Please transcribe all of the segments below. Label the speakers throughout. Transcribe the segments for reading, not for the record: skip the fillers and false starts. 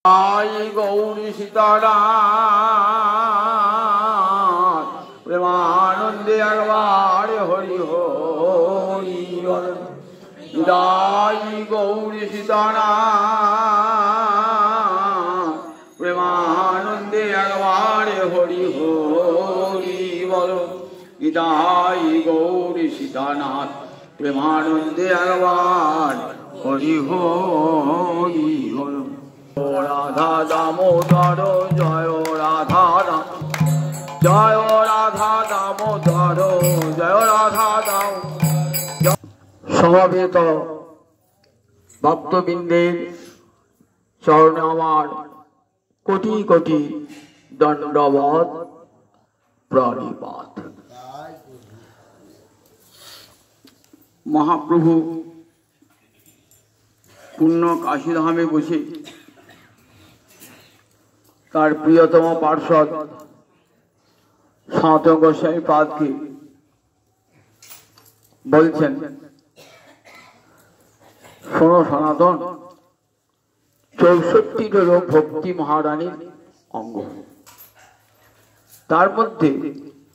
Speaker 1: आई गौरी सीताराम प्रेमानंदे अगवार हरि हरि आई गौरी सीताराम प्रेमानंदे अगवार हरि हरि बोलो इदाई गौरी सीतानाथ प्रेमानंदे अगवार हरि हरि बोलो राधा दामोदर जय राधा जय राधा दामोदर जय राधा दामोदर समवेत भक्तबिंदेर चरणे आमार कोटि कोटि दंडवत प्रणिपात। महाप्रभु पुण्य काशीधामे बसे तार प्रियतम पार्षद सनातन गोस्वामी पाद के बोलছেন শোনো সনাতন 64 হলো ভক্তি মহারানীর অঙ্গ, তার মধ্যে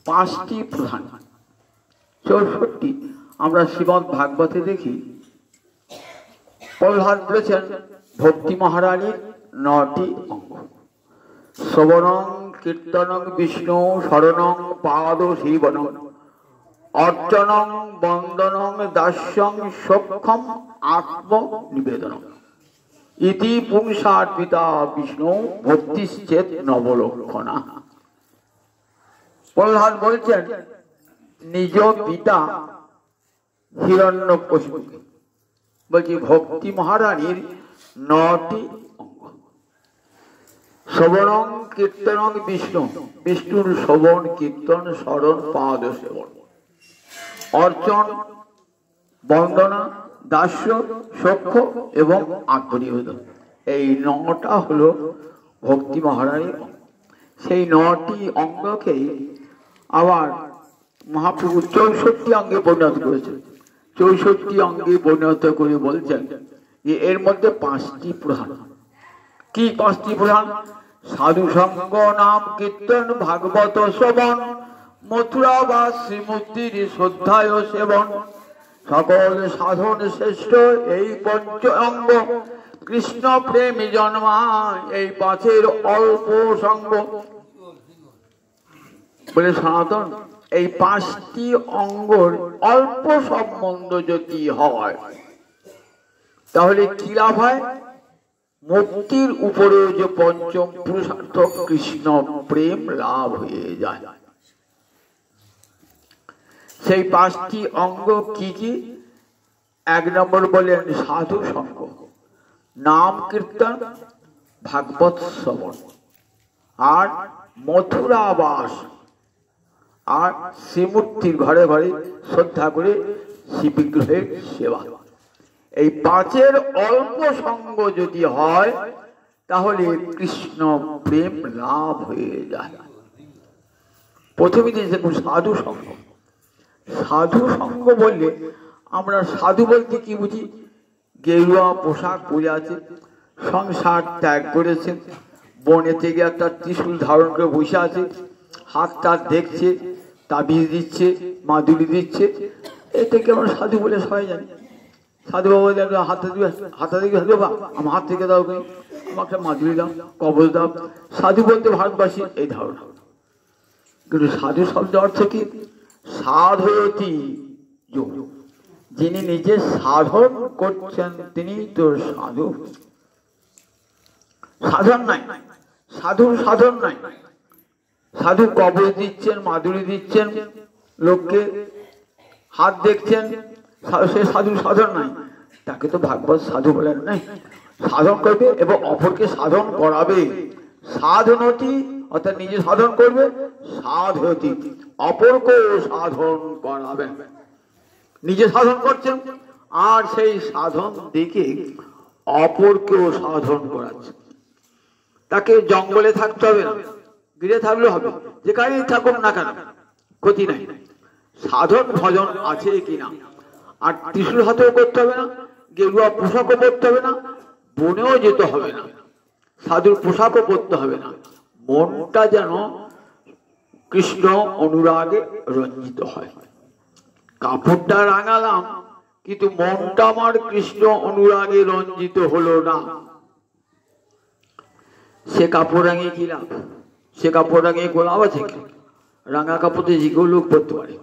Speaker 1: 5টি প্রধান। 64 আমরা শ্রীমদ্ ভাগবতে দেখি প্রহ্লাদ বলেছেন ভক্তি মহারানীর 9টি অঙ্গ। শ্রবণং কীর্তনং বিষ্ণু শরণং পাদ সেবনং অর্চনং বন্দনং দাস্যং সক্ষম আত্মনিবেদনং ইতি পুংসার্পিতা বিষ্ণু ভক্তিশ্চেত নবলক্ষণা। প্রহ্লাদ বলছেন নিজ পিতা হিরণ্যকশিপুকে বলছি ভক্তি মহারানীর 9টি অঙ্গ। শ্রবণং কীর্তনং বিষ্ণু বিষ্ণুর শ্রবণ কীর্তন স্মরণ পাদ সেবন অর্চন বন্দনা দাস্য সখ্য এবং আত্মনিবেদন, এই 9টা হলো ভক্তি মহারানীর অঙ্গ। সেই 9টি অঙ্গকে আবার মহাপ্রভু 64 অঙ্গে পরিণত করেছেন। 64 অঙ্গে পরিণত করে বলছেন যে এর মধ্যে 5টি প্রধান। কি 5টি প্রধান? সাধু সঙ্গ নাম কীর্তন ভাগবত শ্রবণ মথুরা বা শ্রীমূর্তির শ্রদ্ধায় সেবন সকল সাধন শ্রেষ্ঠ এই পঞ্চ অঙ্গ কৃষ্ণ প্রেমী জন্মায় এই 5এর অল্প সঙ্গ বলে সনাতন এই 5টি অঙ্গর অল্প সম্বন্ধ যদি হয় তাহলে কি লাভ হয়? মুক্তির উপরে যে পঞ্চম পুরুষার্থ কৃষ্ণ প্রেম লাভ হয়ে যায়। সেই 5টি অঙ্গ কি কি? 1 নম্বর বলেন সাধু সঙ্গ, নাম কীর্তন ভাগবত শ্রবণ আর মথুরা বাস আর শ্রীমূর্তির ঘরে ঘরে শ্রদ্ধা করে শ্রী বিগ্রহের সেবা। এই 5এর অল্প সঙ্গ যদি হয় তাহলে কৃষ্ণ প্রেম লাভ হয়ে যায়। প্রথমে দেখুন সাধু সঙ্গ। সাধু সঙ্গ বললে আমরা সাধু বলতে কি বুঝি? গেরুয়া পোশাক পরে আছে, সংসার ত্যাগ করেছে, বনে থেকে একটা ত্রিশূল ধারণ করে বসে আছে, হাতটা দেখছে, তাবিজ দিচ্ছে, মাদুলি দিচ্ছে, এটাকে আমরা সাধু বলে সবাই জানি। সাধু বাবা হাতে দিবে, হাতে দিকে সাধু বাবা আমার হাত থেকে দাও, আমাকে মাদুলি দাও, কবজ দাও। সাধু বলতে ভারতবাসী এই ধারণা। কিন্তু সাধু শব্দ অর্থ কি? সাধয়তি, যিনি নিজে সাধন করছেন তিনি তো সাধু। সাধন নাই, সাধু সাধন নাই। সাধু কবজ দিচ্ছেন, মাদুলি দিচ্ছেন, লোককে হাত দেখছেন, সে সাধু সাধন নাই। তাকে তো ভাগবত সাধু বলেন নাই। সাধন করবে এবং অপরকে সাধন করাবে। সাধনতি অর্থাৎ নিজে সাধন করবে, সাধয়তি অপরকেও সাধন করাবেন। নিজে সাধন করছেন আর সেই সাধন দেখে অপরকেও সাধন করাচ্ছে। তাকে জঙ্গলে থাকতে হবে না, গিরে থাকলেও হবে, যেখানেই থাকুক না কেন ক্ষতি নাই। সাধন ভজন আছে কিনা, আর ত্রিশূল হাতেও করতে হবে না, গেরুয়া পোশাকও করতে হবে না, বনেও যেতে হবে না। সাধুর পোশাকও পরতে হবে না, মনটা যেন কৃষ্ণ অনুরাগে রঞ্জিত হয়। কাপড়টা রাঙালাম কিন্তু মনটা আমার কৃষ্ণ অনুরাগে রঞ্জিত হলো না, সে কাপড় রাঙিয়ে কি লাভ? সে কাপড় রাঙিয়ে কোনো লাভ আছে কি? রাঙা কাপড়ে যে কেউ লোক পড়তে পারে।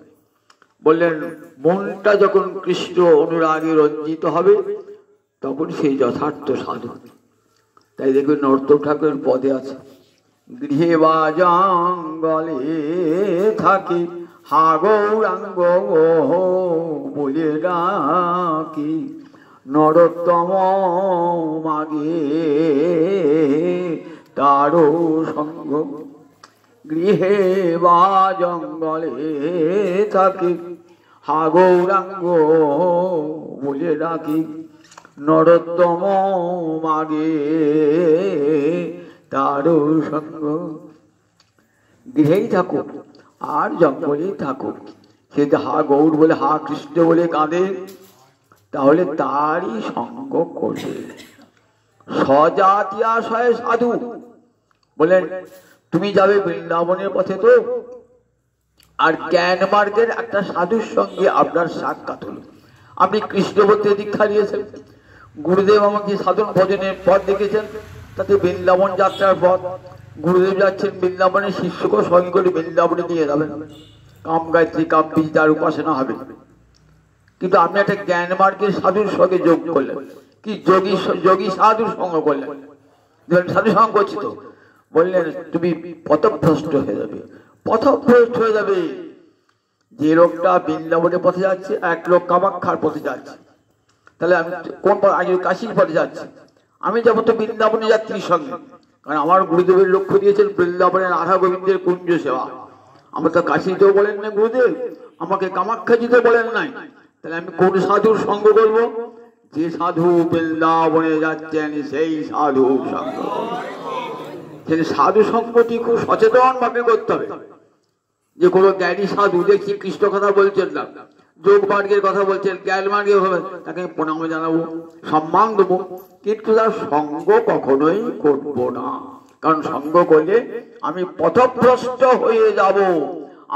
Speaker 1: বললেন মনটা যখন কৃষ্ণ অনুরাগে রঞ্জিত হবে তখন সেই যথার্থ সাধু। তাই দেখবেন নরোত্তম ঠাকুরের পদে আছে, গৃহে বা জঙ্গলে থাকি হা গৌরাঙ্গ বলে ডাকি, নরোত্তম মাগে তারও সঙ্গ। গৃহে বা জঙ্গলে থাকি হা গৌরাঙ্গ বলে ডাকি, নরোত্তম মাগে তারও সঙ্গ। গৃহেই থাকুক আর জঙ্গলেই থাকুক, সে হা গৌর বলে হা কৃষ্ণ বলে কাঁদে, তাহলে তারই সঙ্গ করবে। স্বজাতিয়াশয় সাধু বলেন তুমি যাবে বৃন্দাবনের পথে তো, আর জ্ঞান মার্গের একটা সাধুর সঙ্গে আপনার সাক্ষাৎ হলো। আপনি কৃষ্ণ বলতে দীক্ষা দিয়েছেন, গুরুদেব আমাকে সাধন ভজনের পথ দেখেছেন, তাতে বৃন্দাবন যাত্রার পথ। গুরুদেব যাচ্ছেন বৃন্দাবনে, শিষ্যকে সঙ্গে করে বৃন্দাবনে নিয়ে যাবেন, কাম গায়ত্রী কাম বীজ তার উপাসনা হবে। কিন্তু আপনি একটা জ্ঞান মার্গের সাধুর সঙ্গে যোগ করলেন, কি যোগী সাধুর সঙ্গ করলেন, সাধু সঙ্গ করছি তো, বললেন তুমি পথভ্রষ্ট হয়ে যাবে, পথভ্রষ্ট হয়ে যাবে। যে লোকটা বৃন্দাবনের পথে যাচ্ছে, এক লোক কামাখ্যার পথে যাচ্ছে, তাহলে আমি কোন পথ? আগে কাশীর পথে যাচ্ছি, আমি যাবো তো বৃন্দাবনে যাত্রীর সঙ্গে, কারণ আমার গুরুদেবের লক্ষ্য দিয়েছেন বৃন্দাবনের রাধা গোবিন্দের কুঞ্জ সেবা। আমার তো কাশীতেও বলেন না গুরুদেব, আমাকে কামাখ্যা যেতে বলেন নাই, তাহলে আমি কোন সাধুর সঙ্গ করবো? যে সাধু বৃন্দাবনে যাচ্ছেন সেই সাধু সঙ্গ। সাধু সঙ্গটি খুব সচেতন ভাবে করতে হবে। যে কোনো জ্ঞানী সাধু দেখছি কৃষ্ণ কথা বলছেন না, যোগ মার্গের কথা বলছেন, জ্ঞান মার্গের হবে, তাকে প্রণাম জানাবো, সম্মান দেবো, কিন্তু তার সঙ্গ কখনোই করবো না। কারণ সঙ্গ করলে আমি পথভ্রষ্ট হয়ে যাব,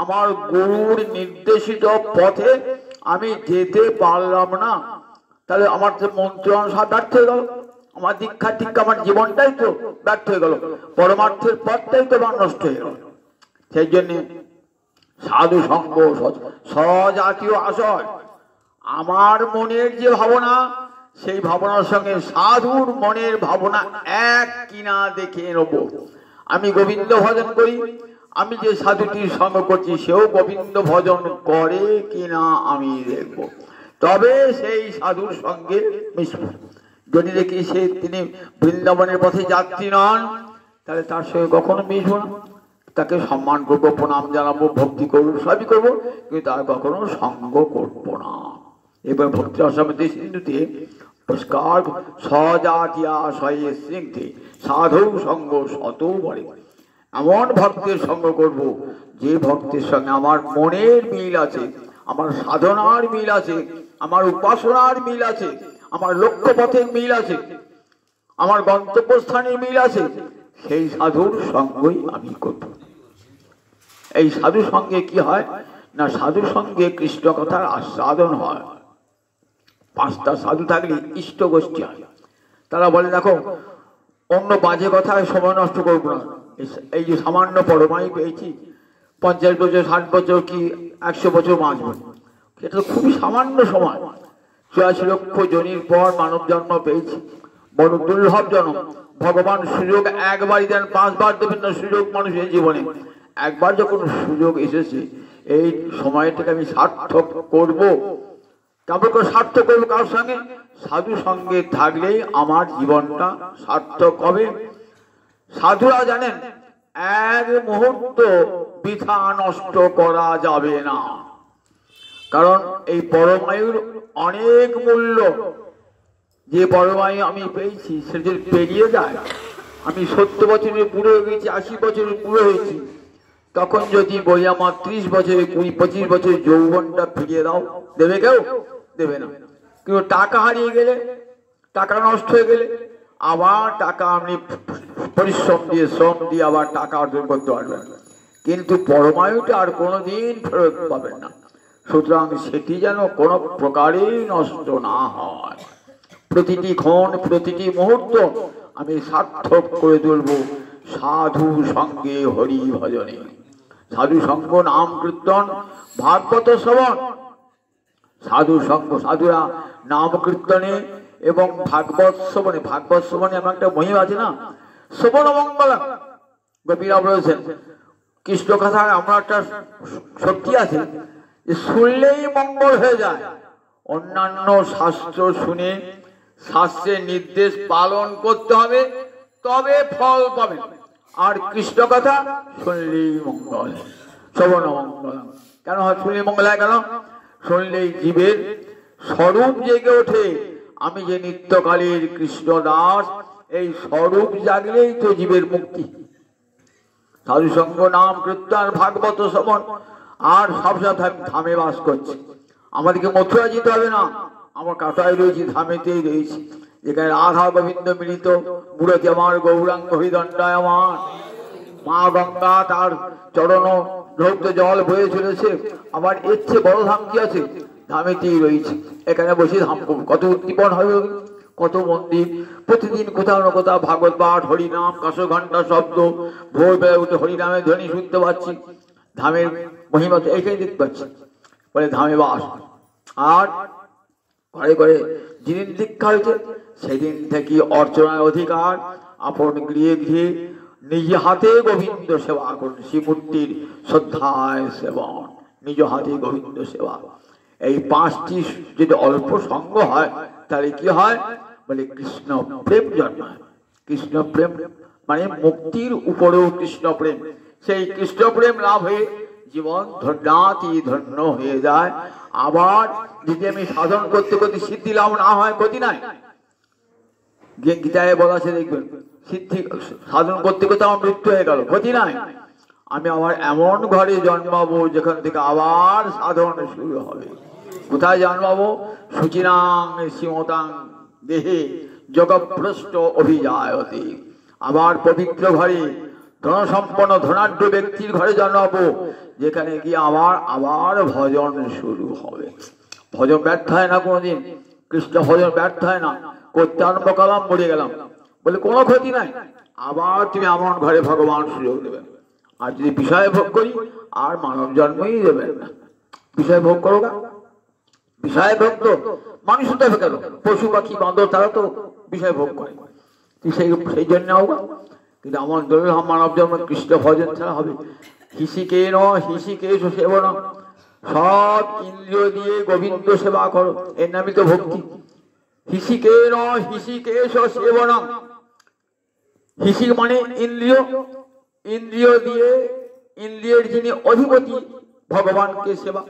Speaker 1: আমার গুরুর নির্দেশিত পথে আমি যেতে পারলাম না, তাহলে আমার যে মন্ত্র অনুসার ব্যর্থ হয়ে গেল, আমার দীক্ষা টিক্ষা আমার জীবনটাই তো ব্যর্থ হয়ে গেল, পরমার্থের পথটাই তো নষ্ট হয়ে গেল। সেই জন্য সাধু সঙ্গ স্বজাতীয় আশয়, আমার মনের যে ভাবনা সেই ভাবনার সঙ্গে সাধুর মনের ভাবনা এক কিনা দেখে নেব। আমি গোবিন্দ ভজন করি, আমি যে সাধুটির সঙ্গ করছি সেও গোবিন্দ ভজন করে কিনা আমি দেখব, তবে সেই সাধুর সঙ্গে মিশব। যদি দেখি তিনি বৃন্দাবনের পথে যাত্রী নন, তাহলে তার সঙ্গে কখনো মিশবো না, তাকে সম্মান করবো, প্রণাম জানাবো, ভক্তি করবো, সবই করবো, কিন্তু তার কখনো সঙ্গ করবো না। এবার ভক্তি অসমিতি সিন্ধুতে পুরস্কার স্বজাতিয়াশয়ে স্নিগ্ধে সাধু সঙ্গ শত বলে। এমন ভক্তের সঙ্গ করব যে ভক্তের সঙ্গে আমার মনের মিল আছে, আমার সাধনার মিল আছে, আমার উপাসনার মিল আছে, আমার লক্ষ্য পথের মিল আছে, আমার গন্তব্যস্থানের মিল আছে, সেই সাধুর সঙ্গই আমি করব। এই সাধু সঙ্গে কি হয় না, সাধু সঙ্গে কৃষ্ণ কথার আস্বাদন হয়। পাঁচটা সাধু থাকলে ইষ্ট গোষ্ঠী হয়। তারা বলে দেখো অন্য বাজে কথায় সময় নষ্ট করবো না, এই যে সামান্য পরমাই পেয়েছি, 50 বছর 60 বছর কি 100 বছর বাঁচব, এটা খুবই সামান্য সময়। 84 লক্ষ জনির পর মানব জন্ম পেয়েছি, বড় দুর্লভ জন্ম। ভগবান সুযোগ একবারই দেন, 5 বার দেবেন না সুযোগ মানুষের জীবনে। একবার যখন সুযোগ এসেছে, এই সময়টাকে আমি সার্থক করব। কেমন করে সার্থক করবো? কার সঙ্গে? সাধু সঙ্গে থাকলেই আমার জীবনটা সার্থক হবে। সাধুরা জানেন এক মুহূর্ত বৃথা নষ্ট করা যাবে না, কারণ এই পরমায়ুর অনেক মূল্য। যে পরমায়ু আমি পেয়েছি সেটা যদি পেরিয়ে যায়, আমি 70 বছরের বুড়ো হয়ে গেছি, 80 বছরের বুড়ো হয়েছি, তখন যদি বলি আমার 30 বছরে 20-25 বছরের যৌবনটা ফিরিয়ে দাও, দেবে কেউ? দেবে না। কিন্তু টাকা হারিয়ে গেলে, টাকা নষ্ট হয়ে গেলে, আবার টাকা আপনি পরিশ্রম দিয়ে শ্রম দিয়ে আবার টাকা অর্জন করতে পারবেন, কিন্তু পরমায়ুটা আর কোনোদিন ফেরত পাবেন না। সুতরাং সেটি যেন কোনো প্রকারেই নষ্ট না হয়। প্রতিটি ক্ষণ প্রতিটি মুহূর্ত আমি সার্থক করে তুলব সাধু সঙ্গে হরি ভজনে। সাধু সঙ্গ নাম কীর্তন ভাগবত শ্রবণ, সাধু সঙ্গ সাধুরা নাম কীর্তনে এবং ভাগবত শ্রবণে, ভাগবত শ্রবণে আমার একটা মহিমা আছে না, শ্রবণ মঙ্গল। গোপীরা বলেছেন কৃষ্ণ কথায় আমরা একটা শক্তি আছে যে শুনলেই মঙ্গল হয়ে যায়। অন্যান্য শাস্ত্র শুনে শাস্ত্রের নির্দেশ পালন করতে হবে, তবে ফল পাবেন। আর কৃষ্ণ কথা শুনলেই মঙ্গল, শ্রবণ মঙ্গল। কেন হয় শুনলেই মঙ্গল হয়? কেন? শুনলেই জীবের স্বরূপ জেগে ওঠে। আমি যে নিত্যকালীর কৃষ্ণ দাস, এই স্বরূপ জাগলেই তো জীবের মুক্তি। সাধু সঙ্গ নাম কীর্তন ভাগবত শ্রবণ, আর সবসময় ধামে বাস করছি। আমাদেরকে মথুরা যেতে হবে না, আমার কাটায় রয়েছি, ধামেতেই রয়েছি, যেখানে রাধা গোবিন্দ মিলিত। বুড়োতে আমার গৌরাঙ্গ হরিদণ্ডায় আমার মা গঙ্গা তার চরণ ধৌত জল বয়ে চলেছে। আবার এর চেয়ে বড় ধাম কি আছে? ধামেতেই রয়েছে, এখানে বসে ধাম কত উদ্দীপন হবে, কত মন্দির, প্রতিদিন কোথাও না কোথাও ভাগবত পাঠ, হরিনাম, কাশ ঘন্টা শব্দ, ভোরবেলা উঠে হরিনামের ধ্বনি শুনতে পাচ্ছি। ধামের মহিমা তো এইখানে দেখতে পাচ্ছি, বলে ধামে বাস। আর ঘরে ঘরে যেদিন দীক্ষা হয়েছে সেদিন থেকে অর্চনার অধিকার। আপন গৃহে গৃহে নিজ হাতে গোবিন্দ সেবা করুন, শ্রীমূর্তির শ্রদ্ধায় সেবন, নিজ হাতে গোবিন্দ সেবা। এই পাঁচটি যদি অল্প সঙ্গ হয় তাহলে কি হয়? বলে কৃষ্ণ প্রেম জন্মায়। কৃষ্ণ প্রেম মানে মুক্তির উপরেও কৃষ্ণ প্রেম। সেই কৃষ্ণ প্রেম লাভ হয়ে জীবন ধন্যাতি ধন্য হয়ে যায়। আবার যদি আমি সাধন করতে করতে সিদ্ধি লাভ না হয়, ক্ষতি নাই। গীতায় বলা আছে দেখবেন, সিদ্ধি সাধন করতে করতে আমার মৃত্যু হয়ে গেল, ক্ষতি নাই। আমি আবার এমন ঘরে জন্মাবো যেখান থেকে আবার সাধন শুরু হবে। কোথায় জন্মাবো? সুচিরাং শ্রীমতাং দেহে জগৎভ্রষ্ট অভিজায়তে। আবার পবিত্র ঘরে ধনসম্পন্ন ধনাঢ্য ব্যক্তির ঘরে জন্মাবো, যেখানে গিয়ে আবার ভজন শুরু হবে। ভজন ব্যর্থ হয় না কোনোদিন, কৃষ্ণ ভজন ব্যর্থ হয় না। করতে আরম্ভ করলাম, মরে গেলাম, বলে কোনো ক্ষতি নাই। আবার তুমি এমন ঘরে ভগবান সুযোগ দেবেন। আর যদি বিষয় ভোগ করি আর মানব জন্মই দেবেন না। বিষয় ভোগ করো না, বিষয় ভোগ তো মানুষ তো কেন, পশু পাখি বাঁদর তারা তো বিষয় ভোগ করে, সেই জন্য হোক। কিন্তু আমার দলীয় মানব জন্ম কৃষ্ণ ভজন ছাড়া হবে? হিসিকে ন হিসিকেশ সেবন, সব ইন্দ্রিয় দিয়ে গোবিন্দ সেবা করো, এর নামই তো ভক্তি। হিসিকে ন হিসিকেশ সেবন, হিসি মানে ইন্দ্রিয়, ইন্দ্রিয় দিয়ে ইন্দ্রিয়ের যিনি অধিপতি ভগবানকে সেবা।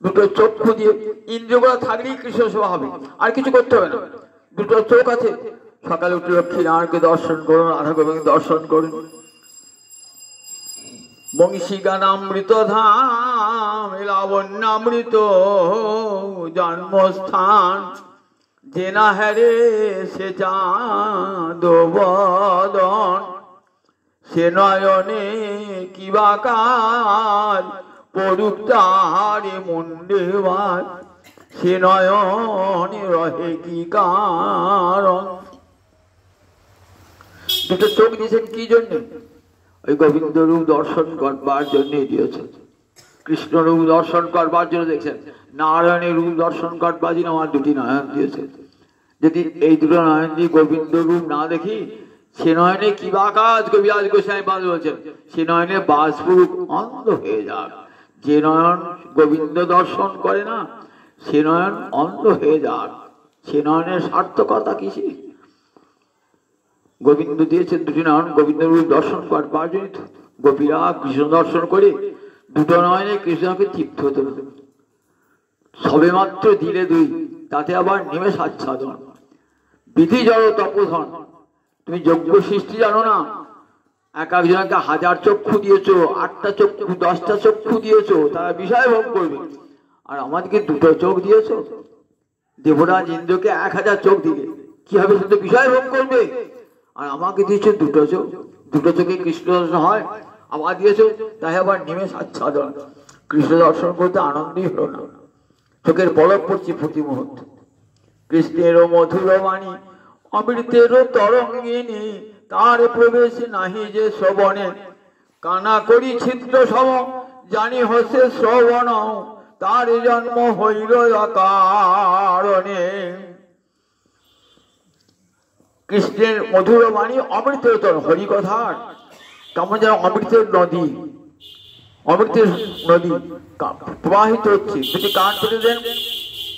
Speaker 1: দুটো চক্ষু দিয়ে ইন্দ্রিয়গুলো থাকলেই কৃষ্ণ সেবা হবে, আর কিছু করতে হবে না। দুটো চোখ আছে, সকালে উঠে লক্ষ্মী নারায়ণকে দর্শন করুন, রাধা গোবিন্দকে দর্শন করুন। বংশীগানামৃত ধাম লাবণ্যামৃত জন্মস্থান, যে না হেরে সে চাঁদ বদন, সে নয়নে কিবা কাজ পড়ুক তাহারে মুন্ডে বাজ, সে নয়নে রহে কি কারণ। দুটো চোখ দিয়েছেন কি জন্য? ওই গোবিন্দ রূপ দর্শন করবার জন্য দিয়েছেন। কৃষ্ণ রূপ দর্শন করবার জন্য দেখছেন, নারায়ণের রূপ দর্শন করবার জন্য আমার দুটি নয়ন দিয়েছে। যদি এই দুটো নয়ন দিয়ে গোবিন্দ রূপ না দেখি, সে নয়নে কিবা কাজ, কবিরাজ গোসাই বাদ বলছেন, সে নয়নে বাসপুরুষ অন্ধ হয়ে যাক। যে নয়ন গোবিন্দ দর্শন করে না, সে নয়ন অন্ধ হয়ে যাক। সে নয়নের সার্থকতা কিসে? গোবিন্দ দিয়েছেন দুটি নয়ন গোবিন্দ রূপ দর্শন করবার জন্য। গোপীরা কৃষ্ণ দর্শন করে দুটো নয়নে কৃষ্ণকে তৃপ্ত হতে হবে। সবে মাত্র দিলে দুই, তাতে আবার নিমেষ আচ্ছাদন। বিধি জড় তপোধন। তুমি যজ্ঞ সৃষ্টি জানো না, এক একজনকে 1000 চক্ষু দিয়েছো, 8টা চক্ষু 10টা চক্ষু দিয়েছো, তারা বিষয় ভোগ করবে। আর আমাদেরকে দুটো চোখ দিয়েছো। দেবরাজ ইন্দ্রকে 1000 চোখ দিলে, কিভাবে সে তো বিষয় ভোগ করবে। আর আমাকে দিয়েছে দুটো চোখ, দুটো চোখে কৃষ্ণ দর্শন হয়, আমার দিয়েছে তাই আবার নিমেষ আচ্ছাদন, কৃষ্ণ দর্শন করতে আনন্দই হলো না, চোখের পলক পড়ছে প্রতি মুহূর্তে। কৃষ্ণেরও মধুর বাণী অমৃতেরও তরঙ্গিনী, তার প্রবেশ নাহি যে শ্রবণে, কানা করি ছিদ্র সম জানি হসে শ্রবণ, তার জন্ম হইল অকারণে। কৃষ্ণের মধুর বাণী অমৃতের তর, হরিকথার কেমন যেন অমৃতের নদী, অমৃতের নদী প্রবাহিত হচ্ছে। যদি কান পেতে দেন,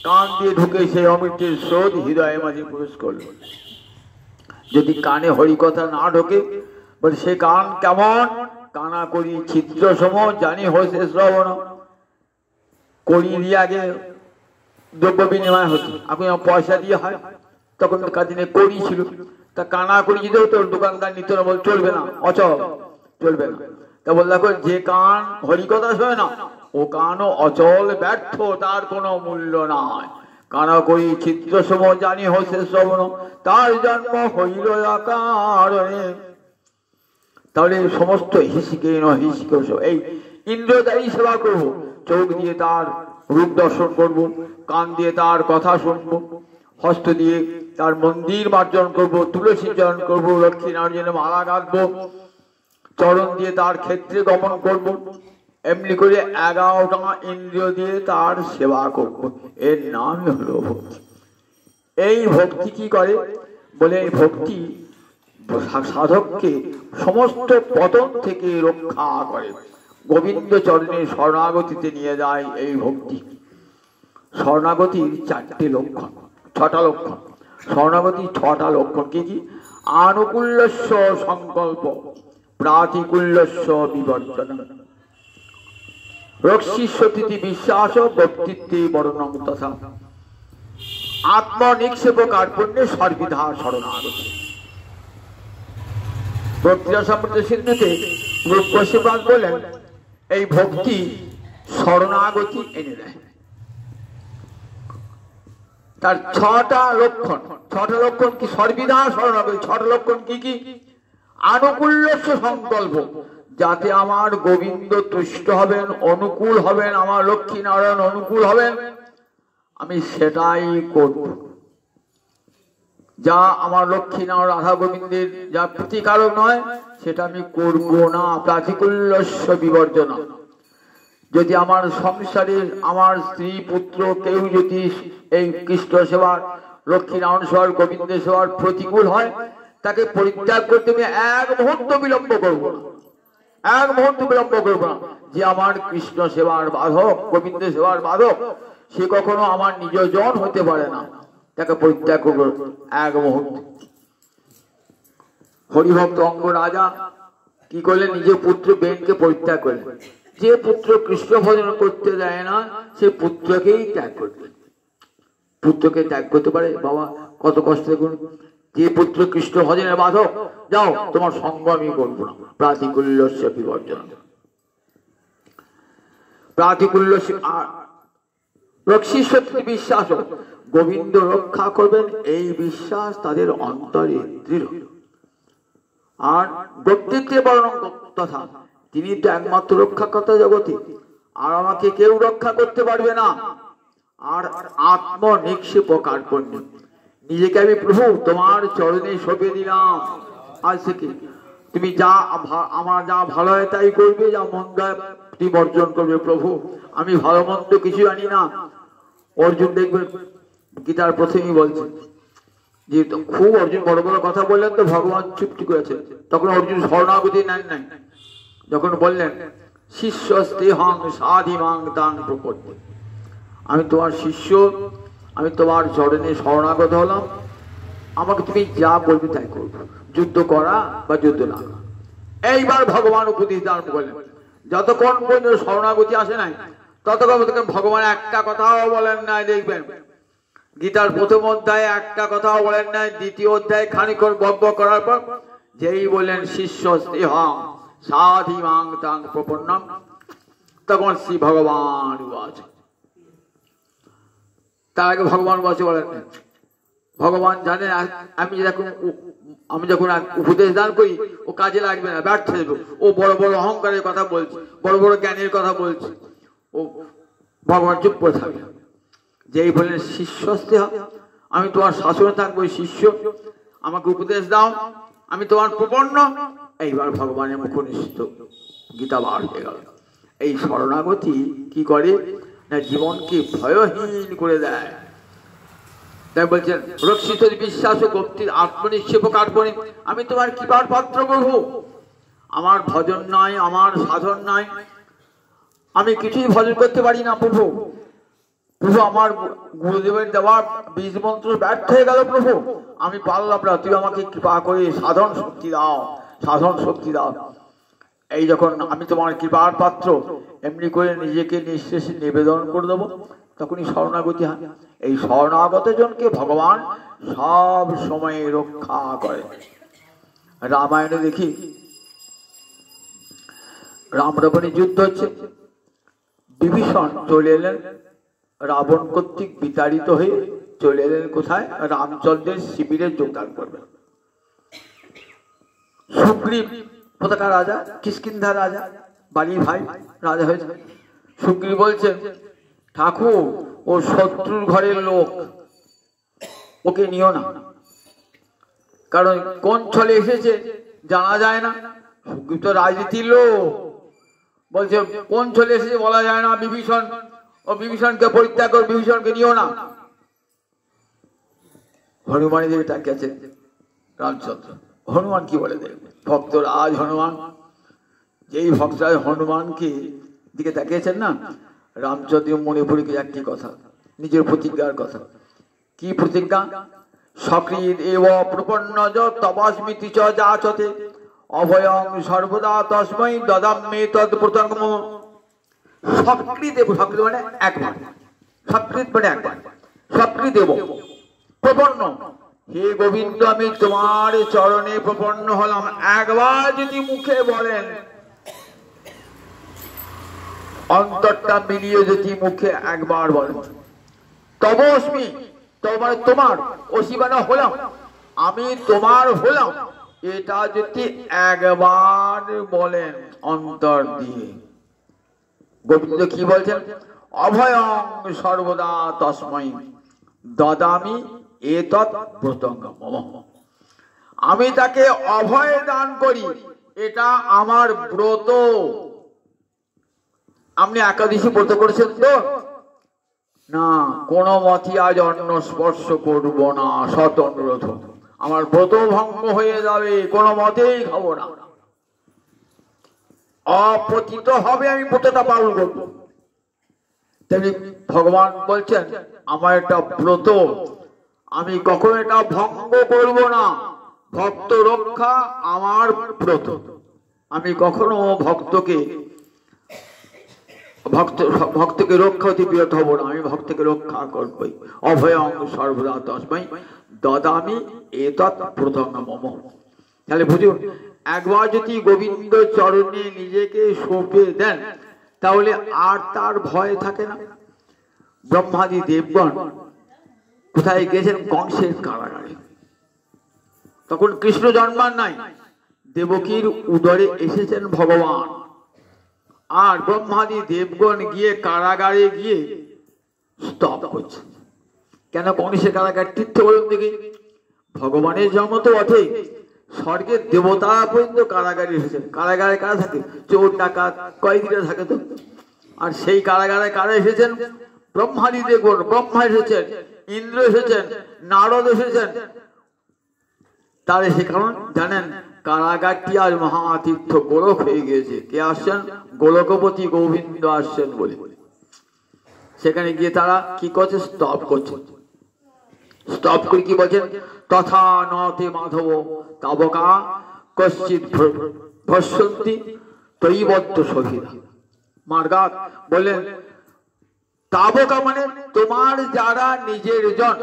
Speaker 1: কান দিয়ে ঢুকে সেই অমৃতের স্রোত হৃদয়ের মাঝে প্রবেশ করলো। যদি কানে হরিকথা না ঢোকে, বলে সে কান কেমন, কানা করি ছিদ্র সম জানি হয়েছে শ্রবণ। করি দিয়ে আগে দ্রব্য বিনিময় হতো, এখন পয়সা দিয়ে হয়, তখন কাদিনে করি ছিল। তা কানা করি যদি হতো, দোকানদার নিত না, বল চলবে না, অচল চলবে না। তা বল দেখো, যে কান হরিকথা শোনে না, ও কানও অচল ব্যর্থ, তার কোনো মূল্য নাই। কানা করি ছিদ্র সম জানি হয়েছে শ্রবণ, তার জন্ম হইল অকারণে। তাহলে সমস্ত হিসিকে হিসিকে এই ইন্দ্রদায়ী সেবা করবো, চোখ দিয়ে তার রূপ দর্শন করব, কান দিয়ে তার কথা শুনবো, হস্ত দিয়ে তার মন্দির মার্জন করবো, তুলসী চরণ করবো, লক্ষ্মী নারায়ণের মালা গাঁথবো, চরণ দিয়ে তার ক্ষেত্রে গমন করব। এমনি করে 11টা ইন্দ্রিয় দিয়ে তার সেবা করব, এর নামই হলো ভক্তি। এই ভক্তি কি করে বলে, এই ভক্তি সাধককে সমস্ত পতন থেকে রক্ষা করে, গোবিন্দ চরণের শরণাগতিতে নিয়ে যায় এই ভক্তি। শরণাগতির 4টে লক্ষণ, 6টা লক্ষণ। শরণাগতির 6টা লক্ষণ কি কি? আনুকূল্যস্য সংকল্প, প্রাতিকূল্যস্য বিবর্জন, রক্ষিষ্যতি বিশ্বাস, ব্যক্তিত্বে বর্ণং তথা, আত্মনিক্ষেপ কার্পণ্যে সর্বিধা শরণাগতি। ভক্তিরা সম্পর্কে সিদ্ধতে রূপবাদ বলেন, এই ভক্তি শরণাগতি এনে দেয়। তার 6টা লক্ষণ, 6টা লক্ষণ কি? সর্বিধা শরণাগতি। 6টা লক্ষণ কি কি? আনুকূল্যস্য সংকল্প, যাতে আমার গোবিন্দ তুষ্ট হবেন, অনুকূল হবেন, আমার লক্ষ্মী নারায়ণ অনুকূল হবেন, আমি সেটাই করব। যা আমার লক্ষ্মী নারায়ণ রাধা গোবিন্দের যা প্রীতিকারক নয়, সেটা আমি করব না। প্রাতিকূল্যস্য বিবর্জন, যদি আমার সংসারে আমার স্ত্রী পুত্র কেউ যদি এই কৃষ্ণ সেবার, লক্ষ্মী নারায়ণ সেবার, গোবিন্দের সেবার প্রতিকূল হয়, তাকে পরিত্যাগ করতে আমি 1 মুহূর্ত বিলম্ব করবো না, 1 মুহূর্ত বিলম্ব করবো না। যে আমার কৃষ্ণ সেবার বাধক, গোবিন্দ সেবার বাধক, সে কখনো আমার নিজজন হতে পারে না, তাকে পরিত্যাগ করবো 1 মুহূর্ত। হরিভক্ত অঙ্গ রাজা কি করলেন? নিজের পুত্র বেনকে পরিত্যাগ করলেন। যে পুত্র কৃষ্ণ ভজন করতে দেয় না, সে পুত্রকেই ত্যাগ করবে। পুত্রকে ত্যাগ করতে পারে বাবা? কত কষ্ট দেখুন। যে পুত্র কৃষ্ণ ভজনের বাধক, যাও তোমার সঙ্গ আমি করবো না। প্রাতিকূল্যস্য বিবর্জন, প্রাতিকূল্যস্য রক্ষিষ্যতি বিশ্বাস, গোবিন্দ রক্ষা করবেন এই বিশ্বাস তাদের অন্তরে দৃঢ়। আর ব্যক্তিত্বে বর্ণন তথা, তিনি তো একমাত্র রক্ষাকর্তা জগতে, আর আমাকে কেউ রক্ষা করতে পারবে না। আর আত্মনিক্ষেপ কার্পণ্য, নিজেকে আমি প্রভু তোমার চরণে সঁপে দিলাম। আজ থেকে তুমি যা আমার যা ভালো হয় তাই করবে, যা মন্দ তুমি বর্জন করবে। প্রভু আমি ভালো মন্দ কিছু জানি না। অর্জুন দেখবেন গীতার প্রথমেই বলছে, যেহেতু খুব অর্জুন বড় বড় কথা বললেন, তো ভগবান চুপটি করেছে। তখন অর্জুন শরণাগতি নেন নাই। যখন বললেন শিষ্য স্তেহং সাধিমাং তাং প্রপদ্যে, আমি তোমার শিষ্য, আমি তোমার চরণে শরণাগত হলাম, আমাকে তুমি যা বলবে তাই করবো, যুদ্ধ করা বা যুদ্ধ না। এইবার ভগবান উপদেশ দান করলেন, যতক্ষণ পর্যন্ত শরণাগতি আসে নাই, ততক্ষণ ভগবান একটা কথাও বলেন নাই। দেখবেন গীতার প্রথম অধ্যায়ে একটা কথাও বলেন নাই, দ্বিতীয় অধ্যায়ে খানিকক্ষণ বক্তব্য করার পর যেই বললেন শিষ্য স্নেহং সাধিমাং তাং প্রপন্নম, তখন শ্রী ভগবান বাচ। তার আগে ভগবান বাচে বলেন ভগবান জানেন আমি যখন উপদেশ দান করি ও কাজে লাগবে না, ব্যর্থ দেবে। ও বড় বড় অহংকারের কথা বলছে, বড় বড় জ্ঞানের কথা বলছে, ও ভগবান চুপ করে থাকবে। যেই বলেন শিষ্যস্তে হবে, আমি তোমার শাসনে থাকবো, শিষ্য আমাকে উপদেশ দাও, আমি তোমার প্রপন্ন। এইবার ভগবানের মুখনিষ্ঠ গীতা বার হয়ে গেল। এই শরণাগতি কি করে না, জীবনকে ভয়হীন করে দেয়। তাই বলছেন রক্ষিত বিশ্বাস ও ভক্তির আত্মনিক্ষেপক আত্মনি, আমি তোমার কৃপার পাত্র প্রভু। আমার ভজন নাই, আমার সাধন নাই, আমি কিছুই ভজন করতে পারি না প্রভু। প্রভু আমার গুরুদেবের দেওয়া বীজ মন্ত্র ব্যর্থ হয়ে গেল প্রভু, আমি পারলাম না, তুই আমাকে কৃপা করে সাধন শক্তি দাও, সাধন শক্তি দাও। এই যখন আমি তোমার কৃপার পাত্র এমনি করে নিজেকে নিঃশেষে নিবেদন করে দেবো, তখনই শরণাগতি হয়। এই শরণাগত জনকে ভগবান সব সময় রক্ষা করে। রামায়ণে দেখি রাম রাবণের যুদ্ধ হচ্ছে, বিভীষণ চলে এলেন রাবণ কর্তৃক বিতাড়িত হয়ে, চলে এলেন কোথায়, রামচন্দ্রের শিবিরে যোগদান করবেন। সুগ্রীব কোথাকার রাজা, কিষ্কিন্ধা রাজা, বাড়ির ভাই রাজা হয়েছে। সুগ্রীব বলছেন ঠাকুর ও শত্রুর ঘরের লোক, ওকে নিও না, কারণ কোন ছলে এসেছে জানা যায় না। সুগ্রীব তো রাজনীতির লোক, বলছে কোন ছলে এসেছে বলা যায় না, বিভীষণ ও বিভীষণকে পরিত্যাগ কর, বিভীষণকে নিও না। হনুমানের দিকে তাকিয়েছে রামচন্দ্র, হনুমান কি বলে দেখবে, ভক্তরাজ হনুমান, যেই ভক্তরাজ হনুমানকে দিকে তাকিয়েছেন না, রামচন্দ্র মনে পড়ে গিয়ে একটি কথা, নিজের প্রতিজ্ঞার কথা। কি প্রতিজ্ঞা, সক্রিয় এব প্রপন্নজ তবাস্মিতি চ যাচতে অভয়ং সর্বদা তস্মৈ দদাম্যে তদ প্রতঙ্গম। সক্রিয় দেব, সক্রিয় মানে একবার, সক্রিয় মানে একবার, সক্রিয় দেব প্রপন্ন, হে গোবিন্দ আমি তোমার চরণে প্রপন্ন হলাম। একবার যদি মুখে বলেন, অন্তরটা মিলিয়ে যদি মুখে একবার বলেন তবস্মি, তোমার তোমার অসীমানা হলাম, আমি তোমার হলাম, এটা যদি একবার বলেন অন্তর দিয়ে, গোবিন্দ কি বলছেন, অভয়ং সর্বদা তস্মৈ দদামি এতৎ প্রতঙ্গম, আমি তাকে অভয় দান করি, এটা আমার ব্রত। আপনি একাদশী ব্রত করেছেন তো না, কোন মতই আজ অন্ন স্পর্শ করব না, সৎ অনুরোধ, আমার ব্রত ভঙ্গ হয়ে যাবে, কোন মতেই খাবো না, অপতিত হবে, আমি ব্রতটা পালন করব। তেমনি ভগবান বলছেন আমার একটা ব্রত, আমি কখনো এটা ভঙ্গ করব না, ভক্ত রক্ষা আমার ব্রত, আমি কখনো ভক্তকে রক্ষা হতে বিরত হব না, আমি ভক্তকে রক্ষা করবই। অভয়ং সর্বদা তস্মৈ দদামি এতৎ প্রতঙ্গম। তাহলে বুঝুন, একবার যদি গোবিন্দ চরণে নিজেকে সঁপে দেন, তাহলে আর তার ভয় থাকে না। ব্রহ্মাদি দেবগণ কোথায় গেছেন, কংসের কারাগারে, তখন কৃষ্ণ জন্মান নাই, দেবকীর উদরে এসেছেন ভগবান। আর ব্রহ্মাদি দেবগণ গিয়ে কারাগারে গিয়ে স্তব করছে। কেন কংসের কারাগার তীর্থ বলুন দেখি, ভগবানের জন্ম তো বটে, স্বর্গের দেবতা পর্যন্ত কারাগারে এসেছেন। কারাগারে কারা থাকে, চোর ডাকাত কয়েদিরা থাকে তো। আর সেই কারাগারে কারা এসেছেন, ব্রহ্মাদি দেবগণ, ব্রহ্মা এসেছেন, ইন্দ্র এসেছেন, নারদ এসেছেন। তার সে কারণ জানেন, কারাগারটি আজ মহাতীর্থ গোলক হয়ে গিয়েছে। কে আসছেন, গোলকপতি গোবিন্দ আসছেন বলে। সেখানে গিয়ে তারা কি করছে, স্তব করছে। স্তব করে কি বলছেন, তথা নতে মাধব তাবকা কশ্চিৎ ভস্যন্তি তৈবদ্ধ সহিতা। মার্গাত বললেন, তাবকা মানে তোমার যারা নিজের জন,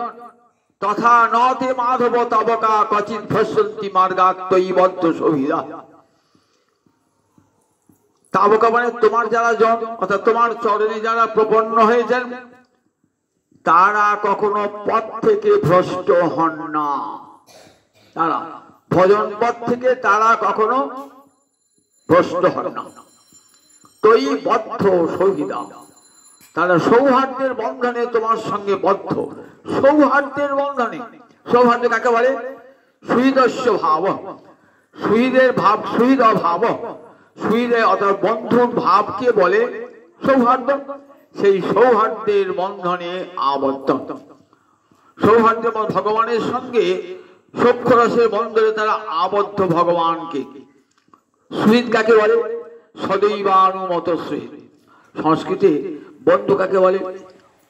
Speaker 1: তথা নতে মাধব তাবকা কচিৎ ভস্যন্তি মার্গাত তৈবদ্ধ সহিতা। তাবকা মানে তোমার যারা জন, অর্থাৎ তোমার চরণে যারা প্রপন্ন হয়েছেন, তারা কখনো পথ থেকে ভ্রষ্ট হন না। তারা ভজন পথ থেকে তারা কখনো ভ্রষ্ট হন না। তৈ বদ্ধ সৌহৃদা, তারা সৌহার্দ্যের বন্ধনে তোমার সঙ্গে বদ্ধ। সৌহার্দ্যের বন্ধনে, সৌহার্দ্য কাকে বলে? সুহৃদস্য ভাব, সুহৃদের ভাব, সুহৃদ ভাব, সুহৃদের অর্থাৎ বন্ধুর ভাবকে বলে সৌহার্দ্য। সেই সৌহার্দ্যের বন্ধনে আবদ্ধ। সৌহার্দ্য ভগবানের সঙ্গে সখ্যরসের বন্ধনে তারা আবদ্ধ ভগবানকে। সুহৃদ কাকে বলে? সদৈবানুমত সুহৃদ। সংস্কৃতে বন্ধু কাকে বলে?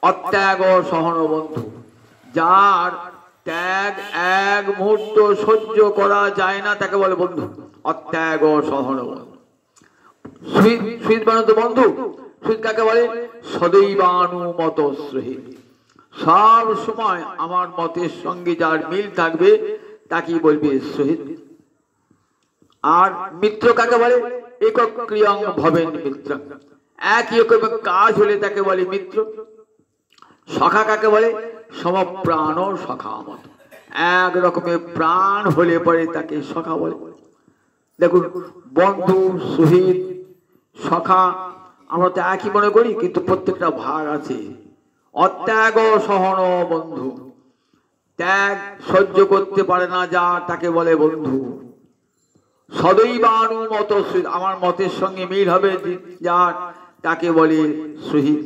Speaker 1: অত্যাগ সহন বন্ধু। যার ত্যাগ এক মুহূর্ত সহ্য করা যায় না তাকে বলে বন্ধু। অত্যাগ সহন বন্ধু। সুহৃদ মানে তো বন্ধু। সুহৃদ কাকে বলে? সদৈবানুমত সুহৃদ। সব সময় আমার মতের সঙ্গে যার মিল থাকবে তাকেই বলবে সুহৃদ। আর মিত্র কাকে বলে? একক ক্রিয়ং ভবেন মিত্র। একই রকমের কাজ হলে তাকে বলে মিত্র। সখা কাকে বলে? সমপ্রাণ সখা মত। এক রকমের প্রাণ হলে পরে তাকে সখা বলে। দেখুন, বন্ধু, সুহৃদ, সখা আমরা তো একই মনে করি, কিন্তু প্রত্যেকটা ভাগ আছে। অত্যাগ সহন বন্ধু, ত্যাগ সহ্য করতে পারে না যা তাকে বলে বন্ধু। সদৈবানুমত সুহৃদ, আমার মতের সঙ্গে মিল হবে যার তাকে বলে সুহৃদ।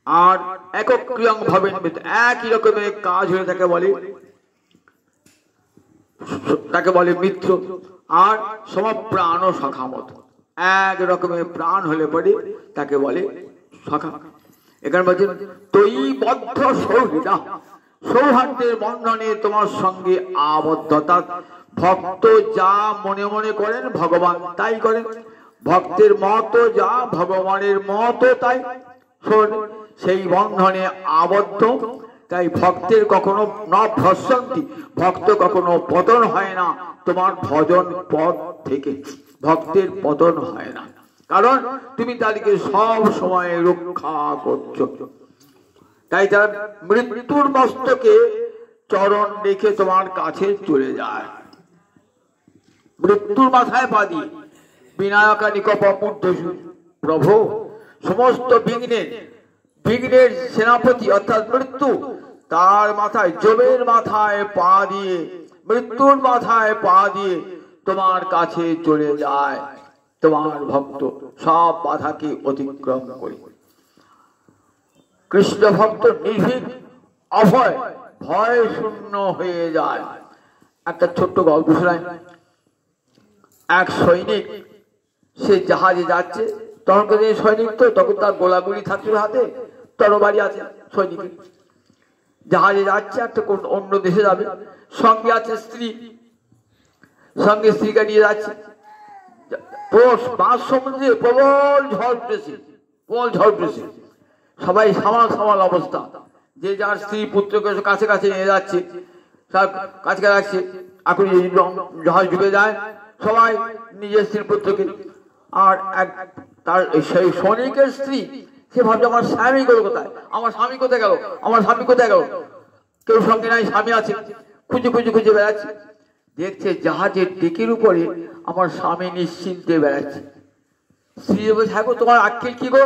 Speaker 1: আর একক ক্রিয়ং ভবেন মিত্র, একই রকমের কাজ হলে তাকে বলে মিত্র। আর সমপ্রাণ সখা মত, এক রকমের প্রাণ হলে পরে তাকে বলে সখা। এখানে বলছেন তৈ বদ্ধ সৌহৃদা, সৌহার্দ্যের বন্ধনে তোমার সঙ্গে আবদ্ধতা। ভক্ত যা মনে মনে করেন ভগবান তাই করেন। ভক্তের মত যা ভগবানের মত তাই। সেই বন্ধনে আবদ্ধ। তাই ভক্তের কখনো না ভ্রষ্টন্তি, ভক্ত কখনো পতন হয় না তোমার ভজন পথ থেকে। ভক্তের পতন হয় না, কারণ তুমি তাদেরকে সব সময় রক্ষা করছো। তাই তারা মৃত্যুর মস্তকে চরণ রেখে তোমার কাছে চলে যায়। মৃত্যুর মাথায় পা দিয়ে বিনায়কা নিকপমূর্ধসু, প্রভু সমস্ত বিঘ্নের সেনাপতি অর্থাৎ মৃত্যু, তার মাথায়, জমের মাথায় পা দিয়ে, মৃত্যুর মাথায় পা দিয়ে তোমার কাছে চলে যায় তোমার ভক্ত সব বাধাকে অতিক্রম করে। কৃষ্ণ ভক্ত নির্ভীক, অভয়, ভয় শূন্য হয়ে যায়। একটা ছোট্ট গল্প শোনায়। এক সৈনিক, সে জাহাজে যাচ্ছে। তখনকার দিনে সৈনিক তো, তখন তার গোলাগুলি থাকছে হাতে, তরবারি আছে সৈনিকের। জাহাজে যাচ্ছে, একটা অন্য দেশে যাবে। সঙ্গে আছে স্ত্রী, সঙ্গে স্ত্রীকে নিয়ে যাচ্ছে। মাঝ সমুদ্রে প্রবল ঝড় উঠেছে, প্রবল ঝড় উঠেছে। সবাই সামাল অবস্থা। যে যার স্ত্রী পুত্রকে কাছে কাছে নিয়ে যাচ্ছে, কাছে রাখছে। এখন জাহাজ ডুবে যায়, সবাই নিজের স্ত্রী পুত্রকে। আর তার সেই সৈনিকের স্ত্রী, সে ভাবছে আমার স্বামী গেল কোথায়, আমার স্বামী কোথায় গেল, আমার স্বামী কোথায় গেল। কেউ সঙ্গে নাই, স্বামী আছে, খুঁজে বেড়াচ্ছে। দেখছে জাহাজের ডেকের উপরে আমার স্বামী নিশ্চিন্তে বেড়াচ্ছে। স্ত্রী বলছে, হ্যাঁ গো, তোমার আক্কেল কি গো?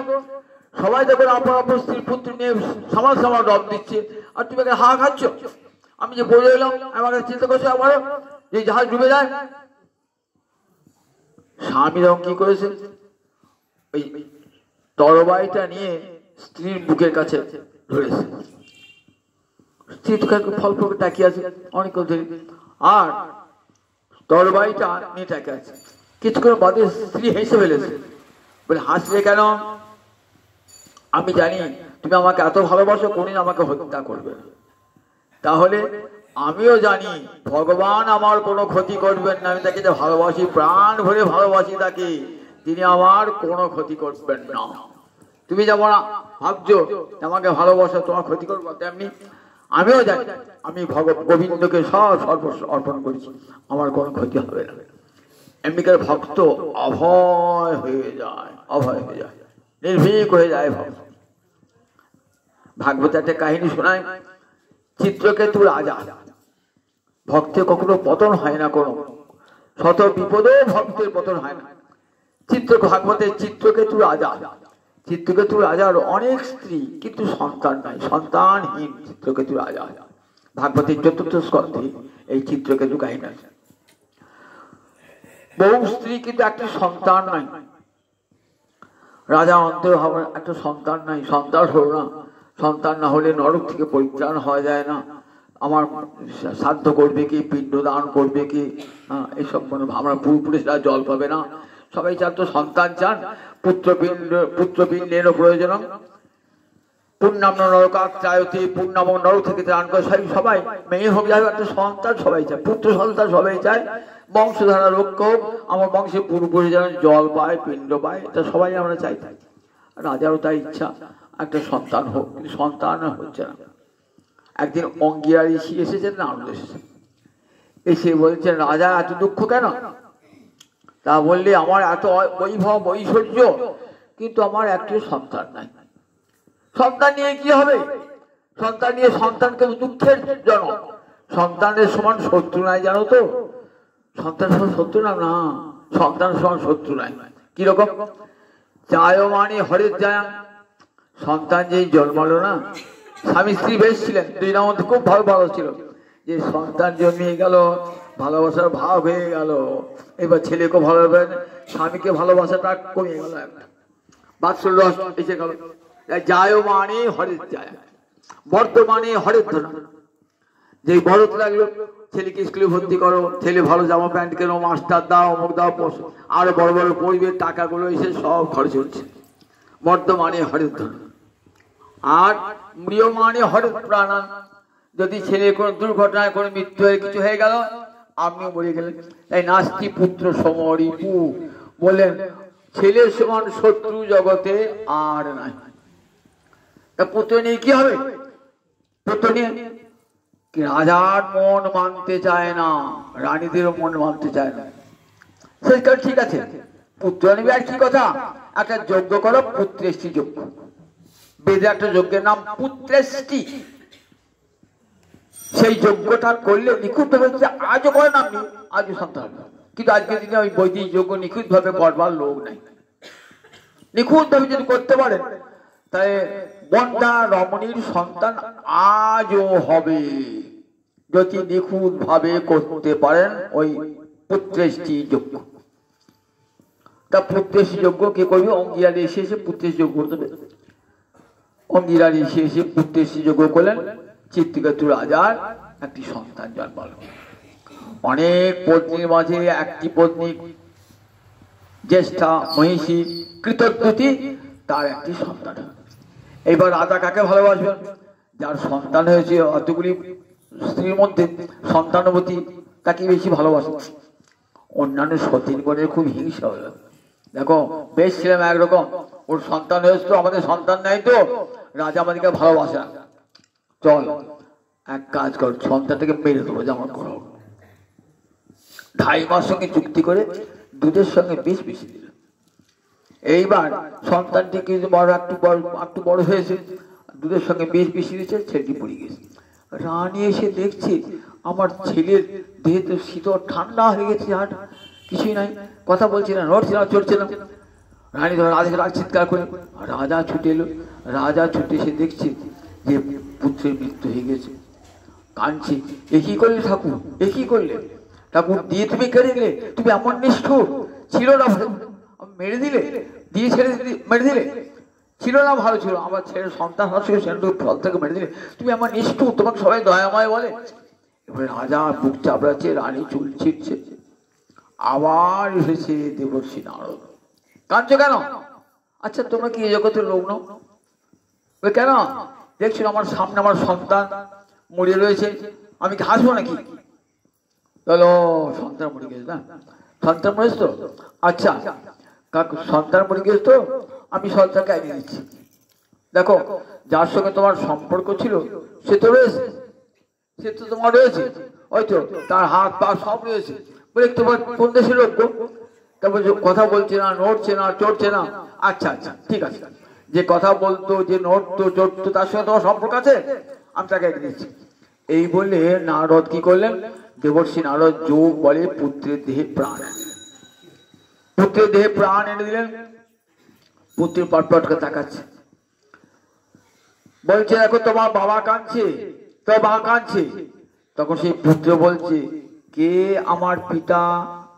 Speaker 1: সবাই দেখো আপনার স্ত্রী পুত্র নিয়ে সামাল রব দিচ্ছে, আর তুমি হা খাচ্ছ। আমি যে বলে এলাম, আমাকে চিন্তা করছো আমারও যে জাহাজ ডুবে যায়। স্বামী তখন কি করেছে, ওই তরবারিটা নিয়ে স্ত্রীর বুকের কাছে ধরেছে। স্ত্রী তো ফল ফল তাকিয়ে আছে অনেক ধরে, আর তরবারিটা নিয়ে তাকিয়ে আছে। কিছুক্ষণ বাদে স্ত্রী হেসে ফেলেছে। বলে, হাসলে কেন? আমি জানি তুমি আমাকে এত ভালোবাসো, কোনদিন আমাকে হত্যা করবে না। তাহলে আমিও জানি ভগবান আমার কোনো ক্ষতি করবেন না। আমি তাকে যে ভালোবাসি, প্রাণ ভরে ভালোবাসি তাকে, তিনি আমার কোনো ক্ষতি করবেন না। তুমি যেমন ভাবছো আমাকে ভালোবাসো, তোমার ক্ষতি করবো, তেমনি আমিও জানি আমি গোবিন্দকে সব সর্বস্ব অর্পণ করেছি, আমার কোনো ক্ষতি হবে না। এমনিকার ভক্ত অভয় হয়ে যায়, নির্ভীক হয়ে যায় ভক্ত। ভাগবত একটা কাহিনী শোনায়, চিত্রকেতু রাজা। ভক্তের কখনো পতন হয় না, কোনো শত বিপদে ভক্তের পতন হয় না। ভাগবতের চিত্রকেতু রাজা, চিত্রকেতু রাজার অনেক স্ত্রী, কিন্তু সন্তান নাই, সন্তানহীন চিত্রকেতু রাজা। ভাগবতের ৪র্থ স্কন্ধে এই চিত্রকেতু কাহিনী আছে। বহু স্ত্রী, কিন্তু একটা সন্তান নাই। রাজা অন্তর ভাবনা, একটা সন্তান নাই, সন্তান হলো না। সন্তান না হলে নরক থেকে পরিত্রাণ হওয়া যায় না। আমার শ্রাদ্ধ করবে কি, পিণ্ড দান করবে কি, এইসব মানে আমরা পূর্বপুরুষরা জল পাবে না। সবাই চান তো সন্তান চান। পুত্রপিণ্ডেরও প্রয়োজন। পূর্ণাম নরকাত্রায়তে, পূর্ণাম নরক থেকে ত্রাণ করে। সবাই মেয়ে হোক, যাই একটা সন্তান সবাই চায়, পুত্র সন্তান সবাই চায়। বংশধারা রক্ষা হোক, আমার বংশে পূর্বপুরুষ যেন জল পায়, পিণ্ড পায়, এটা সবাই আমরা চাই। রাজারও তাই ইচ্ছা, একটা সন্তান হোক, কিন্তু সন্তান হচ্ছে না। একদিন অঙ্গিরা ঋষি এসেছেন, নারদ এসেছেন। এসে বলছেন, রাজা এত দুঃখ কেন? তা বললে, আমার এত বৈভব ঐশ্বর্য, কিন্তু আমার একটি সন্তান নাই। সন্তান নিয়ে কি হবে? সন্তান নিয়ে, সন্তানকে দুঃখের জনক। সন্তানের সমান শত্রু নাই, জানো তো? সন্তান সমান শত্রু না, না, সন্তান সমান শত্রু নাই। কিরকম? জায়মানে হরের জায়া, সন্তান যেই জন্মালো না, স্বামী স্ত্রী বেশ ছিলেন, দুজনের মধ্যে খুব ভালো ছিল। যে সন্তান জন্মিয়ে গেল, ভালোবাসার ভাব হয়ে গেল। এবার ছেলেকে ভালোবাসেন, স্বামীকে ভালোবাসাটা কমে গেল, একটা বাৎসল্য এসে গেল। জায়মানে হরের জায়া, বর্তমানে হরের ধন। যে বড়ত লাগলো, ছেলেকে স্কুলে ভর্তি করো, ছেলে ভালো জামা প্যান্ট কেনো, মাস্টার দাও, অমুক দাও, আরো বড় বড় পরিবেশ, টাকাগুলো এসে সব খরচ হচ্ছে। বর্তমানে হরের ধন। আর মৃয়মানে হরের প্রাণান, যদি ছেলে কোনো দুর্ঘটনায় কোনো মৃত্যু হয়ে কিছু হয়ে গেল, আপনিও মরে গেলেন। তাই নাস্তি পুত্র সমরিপু, বললেন ছেলের সমান শত্রু জগতে আর নাই। তা পুত্র নিয়ে কি হবে? পুত্র নিয়ে রাজার মন মানতে চায় না, রানীদেরও মন মানতে চায় না। সেটা ঠিক আছে, পুত্র নেবে, আর কি কথা? একটা যজ্ঞ করো, পুত্রেষ্টি যজ্ঞ। বেদে একটা যজ্ঞের নাম পুত্রেষ্টি। সেই যজ্ঞটা করলে নিখুঁত ভাবে, আজও করেন আপনি, আজও সন্তান। কিন্তু আজকের দিনে ওই বৈদিক যজ্ঞ নিখুঁত ভাবে করবার লোক নাই। নিখুঁত ভাবে যদি করতে পারেন, তাই বন্দা রমণীর সন্তান আজও হবে, যদি নিখুঁত ভাবে করতে পারেন ওই পুত্রেষ্টি যজ্ঞ। তা পুত্রেষ্টি যজ্ঞ কে করবে? অঙ্গিরা ঋষি এসে পুত্রেষ্টি যজ্ঞ করতে হবে। অঙ্গিরা ঋষি এসে পুত্রেষ্টি যজ্ঞ করলেন। চিত্রকেতু রাজার একটি সন্তান জন্মালো। অনেক পত্নীর মাঝে একটি পত্নী জ্যেষ্ঠা মহিষী কৃতজ্ঞতি, তার একটি সন্তান। এইবার রাজা কাকে ভালোবাসবেন? যার সন্তান হয়েছে, অতগুলি স্ত্রীর মধ্যে সন্তানবতী, তাকে বেশি ভালোবাসে। অন্যান্য সতীনগণের খুব হিংসা হলো। দেখো, বেশ ছিলাম একরকম, ওর সন্তান হয়েছে তো, আমাদের সন্তান নাই তো, রাজা আমাদেরকে ভালোবাসে না। চল এক কাজ কর, সন্তানটাকে মেরে দেবো, যেমন করো। 2.5 মাস সঙ্গে চুক্তি করে দুধের সঙ্গে বিষ মিশিয়ে দিল। এইবার সন্তানটি কিন্তু একটু বড় হয়েছে, দুধের সঙ্গে বিষ মিশিয়ে দিচ্ছে, ছেলেটি পড়ে গেছে। রানী এসে দেখছে, আমার ছেলের দেহে তো শীতল ঠান্ডা হয়ে গেছে, আর কিছুই নাই, কথা বলছে না, নড়ছে না, চড়ছে না। রানী ধর রাজাকে রাগ চিৎকার করে, রাজা ছুটে এলো। রাজা ছুটে এসে দেখছে যে পুত্রের মৃত্যু হয়ে গেছে। কাঁদছে, এ কি করলে ঠাকুর, এ কি করলে ঠাকুর? দিয়ে তুমি কেড়ে নিলে, তুমি এমন নিষ্ঠুর, ছিল না মেরে দিলে, দিয়ে ছেড়ে মেরে দিলে, ছিল না ভালো ছিল, আমার ছেলে সন্তান হচ্ছে ফল থেকে মেরে দিলে, তুমি আমার নিষ্ঠুর, তোমাকে সবাই দয়াময় বলে। এবার রাজা বুক চাপড়াচ্ছে, রানী চুল ছিটছে। আবার এসেছে দেবর্ষি নারদ। কাঁদছো কেন? আচ্ছা তোমরা কি এই জগতের লোক নাও? কেন? দেখছিল আমার সামনে আমার সন্তান মরে রয়েছে, আমি কি হাসবো নাকি? বলো সন্তান মরে গেছে না? সন্তান মরেছে তো, আচ্ছা কাকু সন্তান মরে গেছে তো, আমি সন্তানকে এনে দিচ্ছি। দেখো, যার সঙ্গে তোমার সম্পর্ক ছিল সে তো রয়েছে, সে তো তোমার রয়েছে, ওই তো তার হাত পা সব রয়েছে। বলে তোমার কোন দেশের লোক? তারপর কথা বলছে না, নড়ছে না, চড়ছে না। আচ্ছা আচ্ছা ঠিক আছে, যে কথা বলতো, যে নড়তো চড়তো, তার সাথে তোমার সম্পর্ক আছে, আমি তাকে এনে দিচ্ছি। এই বলে নারদ কি করলেন, দেবর্ষি নারদ যোগ বলে পুত্রের দেহে প্রাণ এনে দিলেন। পুত্রের দেহে প্রাণ এনে দিলেন। পুত্রের পটপট করে তাকাচ্ছে, বলছে দেখো তোমার বাবা কাঁদছে, তোমার মা কাঁদছে। তখন সেই পুত্র বলছে, কে আমার পিতা,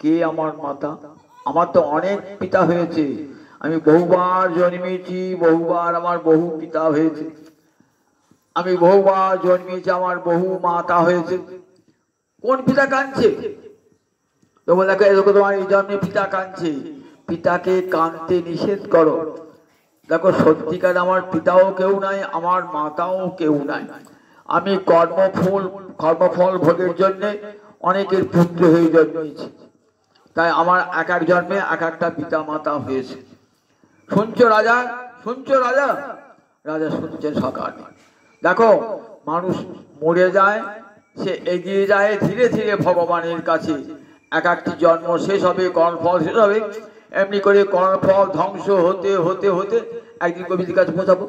Speaker 1: কে আমার মাতা? আমার তো অনেক পিতা হয়েছে, আমি বহুবার জন্মেছি, বহুবার আমার বহু পিতা হয়েছে, আমি বহুবার জন্মেছি, আমার বহু মাতা হয়েছে, কোন পিতা কাঁদছে? তো বলে দেখো এরকম তোমার এই জন্মে পিতা কাঁদছে, পিতাকে কাঁদতে নিষেধ করো। দেখো সত্যিকার আমার পিতাও কেউ নাই, আমার মাতাও কেউ নাই, আমি কর্মফল ভোগের জন্য অনেকের পুত্র হয়ে জন্মেছি, তাই আমার এক এক জন্মে এক একটা পিতা মাতা হয়েছে। শুনছো রাজা, শুনছো রাজা? রাজা শুনছেন সকালে। দেখো মানুষ মরে যায়, সে এগিয়ে যায় ধীরে ধীরে ভগবানের কাছে, এক একটি জন্ম শেষ হবে, কর্মফল শেষ হবে, এমনি করে কর্মফল ধ্বংস হতে হতে হতে একদিন কবিদের কাছে পৌঁছাবো।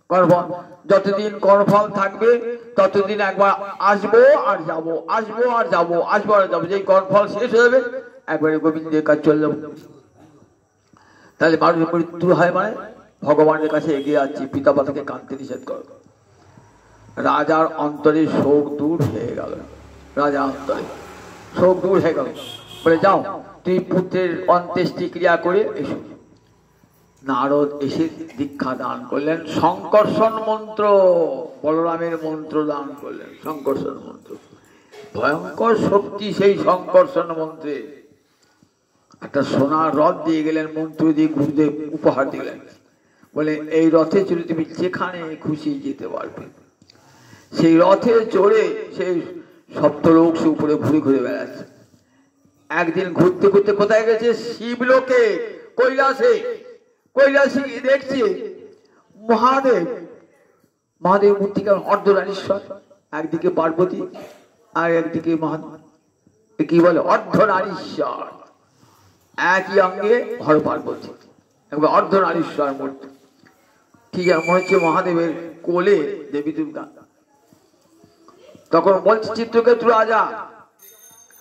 Speaker 1: কর্মফল যতদিন কর্মফল থাকবে ততদিন একবার আসবো আর যাবো, আসবো আর যাবো, আসবো আর যাবো, যেই কর্মফল শেষ হয়ে যাবে একবারে গোবিন্দের কাছে চলে যাবো। তাহলে মানুষের মৃত্যু হয় মানে ভগবানের কাছে এগিয়ে যাচ্ছি, পিতা মাতাকে কাঁদতে নিষেধ করো। রাজার অন্তরে শোক দূর হয়ে গেল, রাজা অন্তরে শোক দূর হয়ে গেল, বলে যাও তুমি পুত্রের অন্ত্যেষ্টি ক্রিয়া করে এসো। নারদ এসে দীক্ষা দান করলেন, সংকর্ষণ মন্ত্র, বলরামের মন্ত্র দান করলেন, সংকর্ষণ মন্ত্র। ভয়ঙ্কর শক্তি সেই সংকর্ষণ মন্ত্রে। একটা সোনার রথ দিয়ে গেলেন, মন্ত্র দিয়ে গুরুদেব উপহার দিলেন, বলে এই রথে চড়ে তুমি যেখানে খুশি যেতে পারবে। সেই রথে চড়ে সেই সপ্তলোক সে উপরে ঘুরে ঘুরে বেড়াচ্ছে। একদিন ঘুরতে ঘুরতে কোথায় গেছে, শিবলোকে, কৈলাসে। কৈলাসে দেখছে মহাদেব, মহাদেব মূর্তি কেমন অর্ধনারীশ্বর, একদিকে পার্বতী আর একদিকে মহাদেব, কি বলে অর্ধনারীশ্বর, একই অঙ্গে হর পার্বতী, একবার অর্ধনারীশ্বর মূর্তি। ঠিক আছে, মনে হচ্ছে মহাদেবের কোলে দেবী দুর্গা। তখন বলছে চিত্রকেতু রাজা,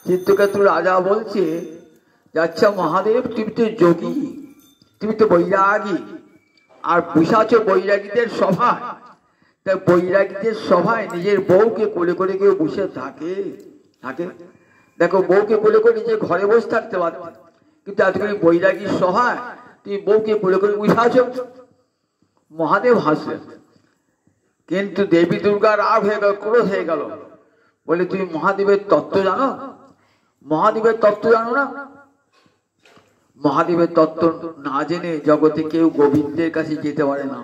Speaker 1: চিত্রকেতু রাজা বলছে আচ্ছা মহাদেব তুমি তো যোগী, তুমি তো বৈরাগী, আর বসে বৈরাগীদের সভায়, তাই বৈরাগীদের সভায় নিজের বউকে কোলে করে কেউ বসে থাকে? থাকে দেখো, বউকে কোলে করে নিজে ঘরে বসে থাকতে পারত, কিন্তু এতগুলি বৈরাগীর সভায় তুমি বউকে কোলে করে বসে আছো। মহাদেব হাসলেন, কিন্তু দেবী দুর্গা রাগ হয়ে গেল, ক্রোধ হয়ে গেল, বলে তুমি মহাদেবের তত্ত্ব জানো? মহাদেবের তত্ত্ব জানো না? মহাদেবের তত্ত্ব না জেনে জগতে কেউ গোবিন্দের কাছে যেতে পারে না,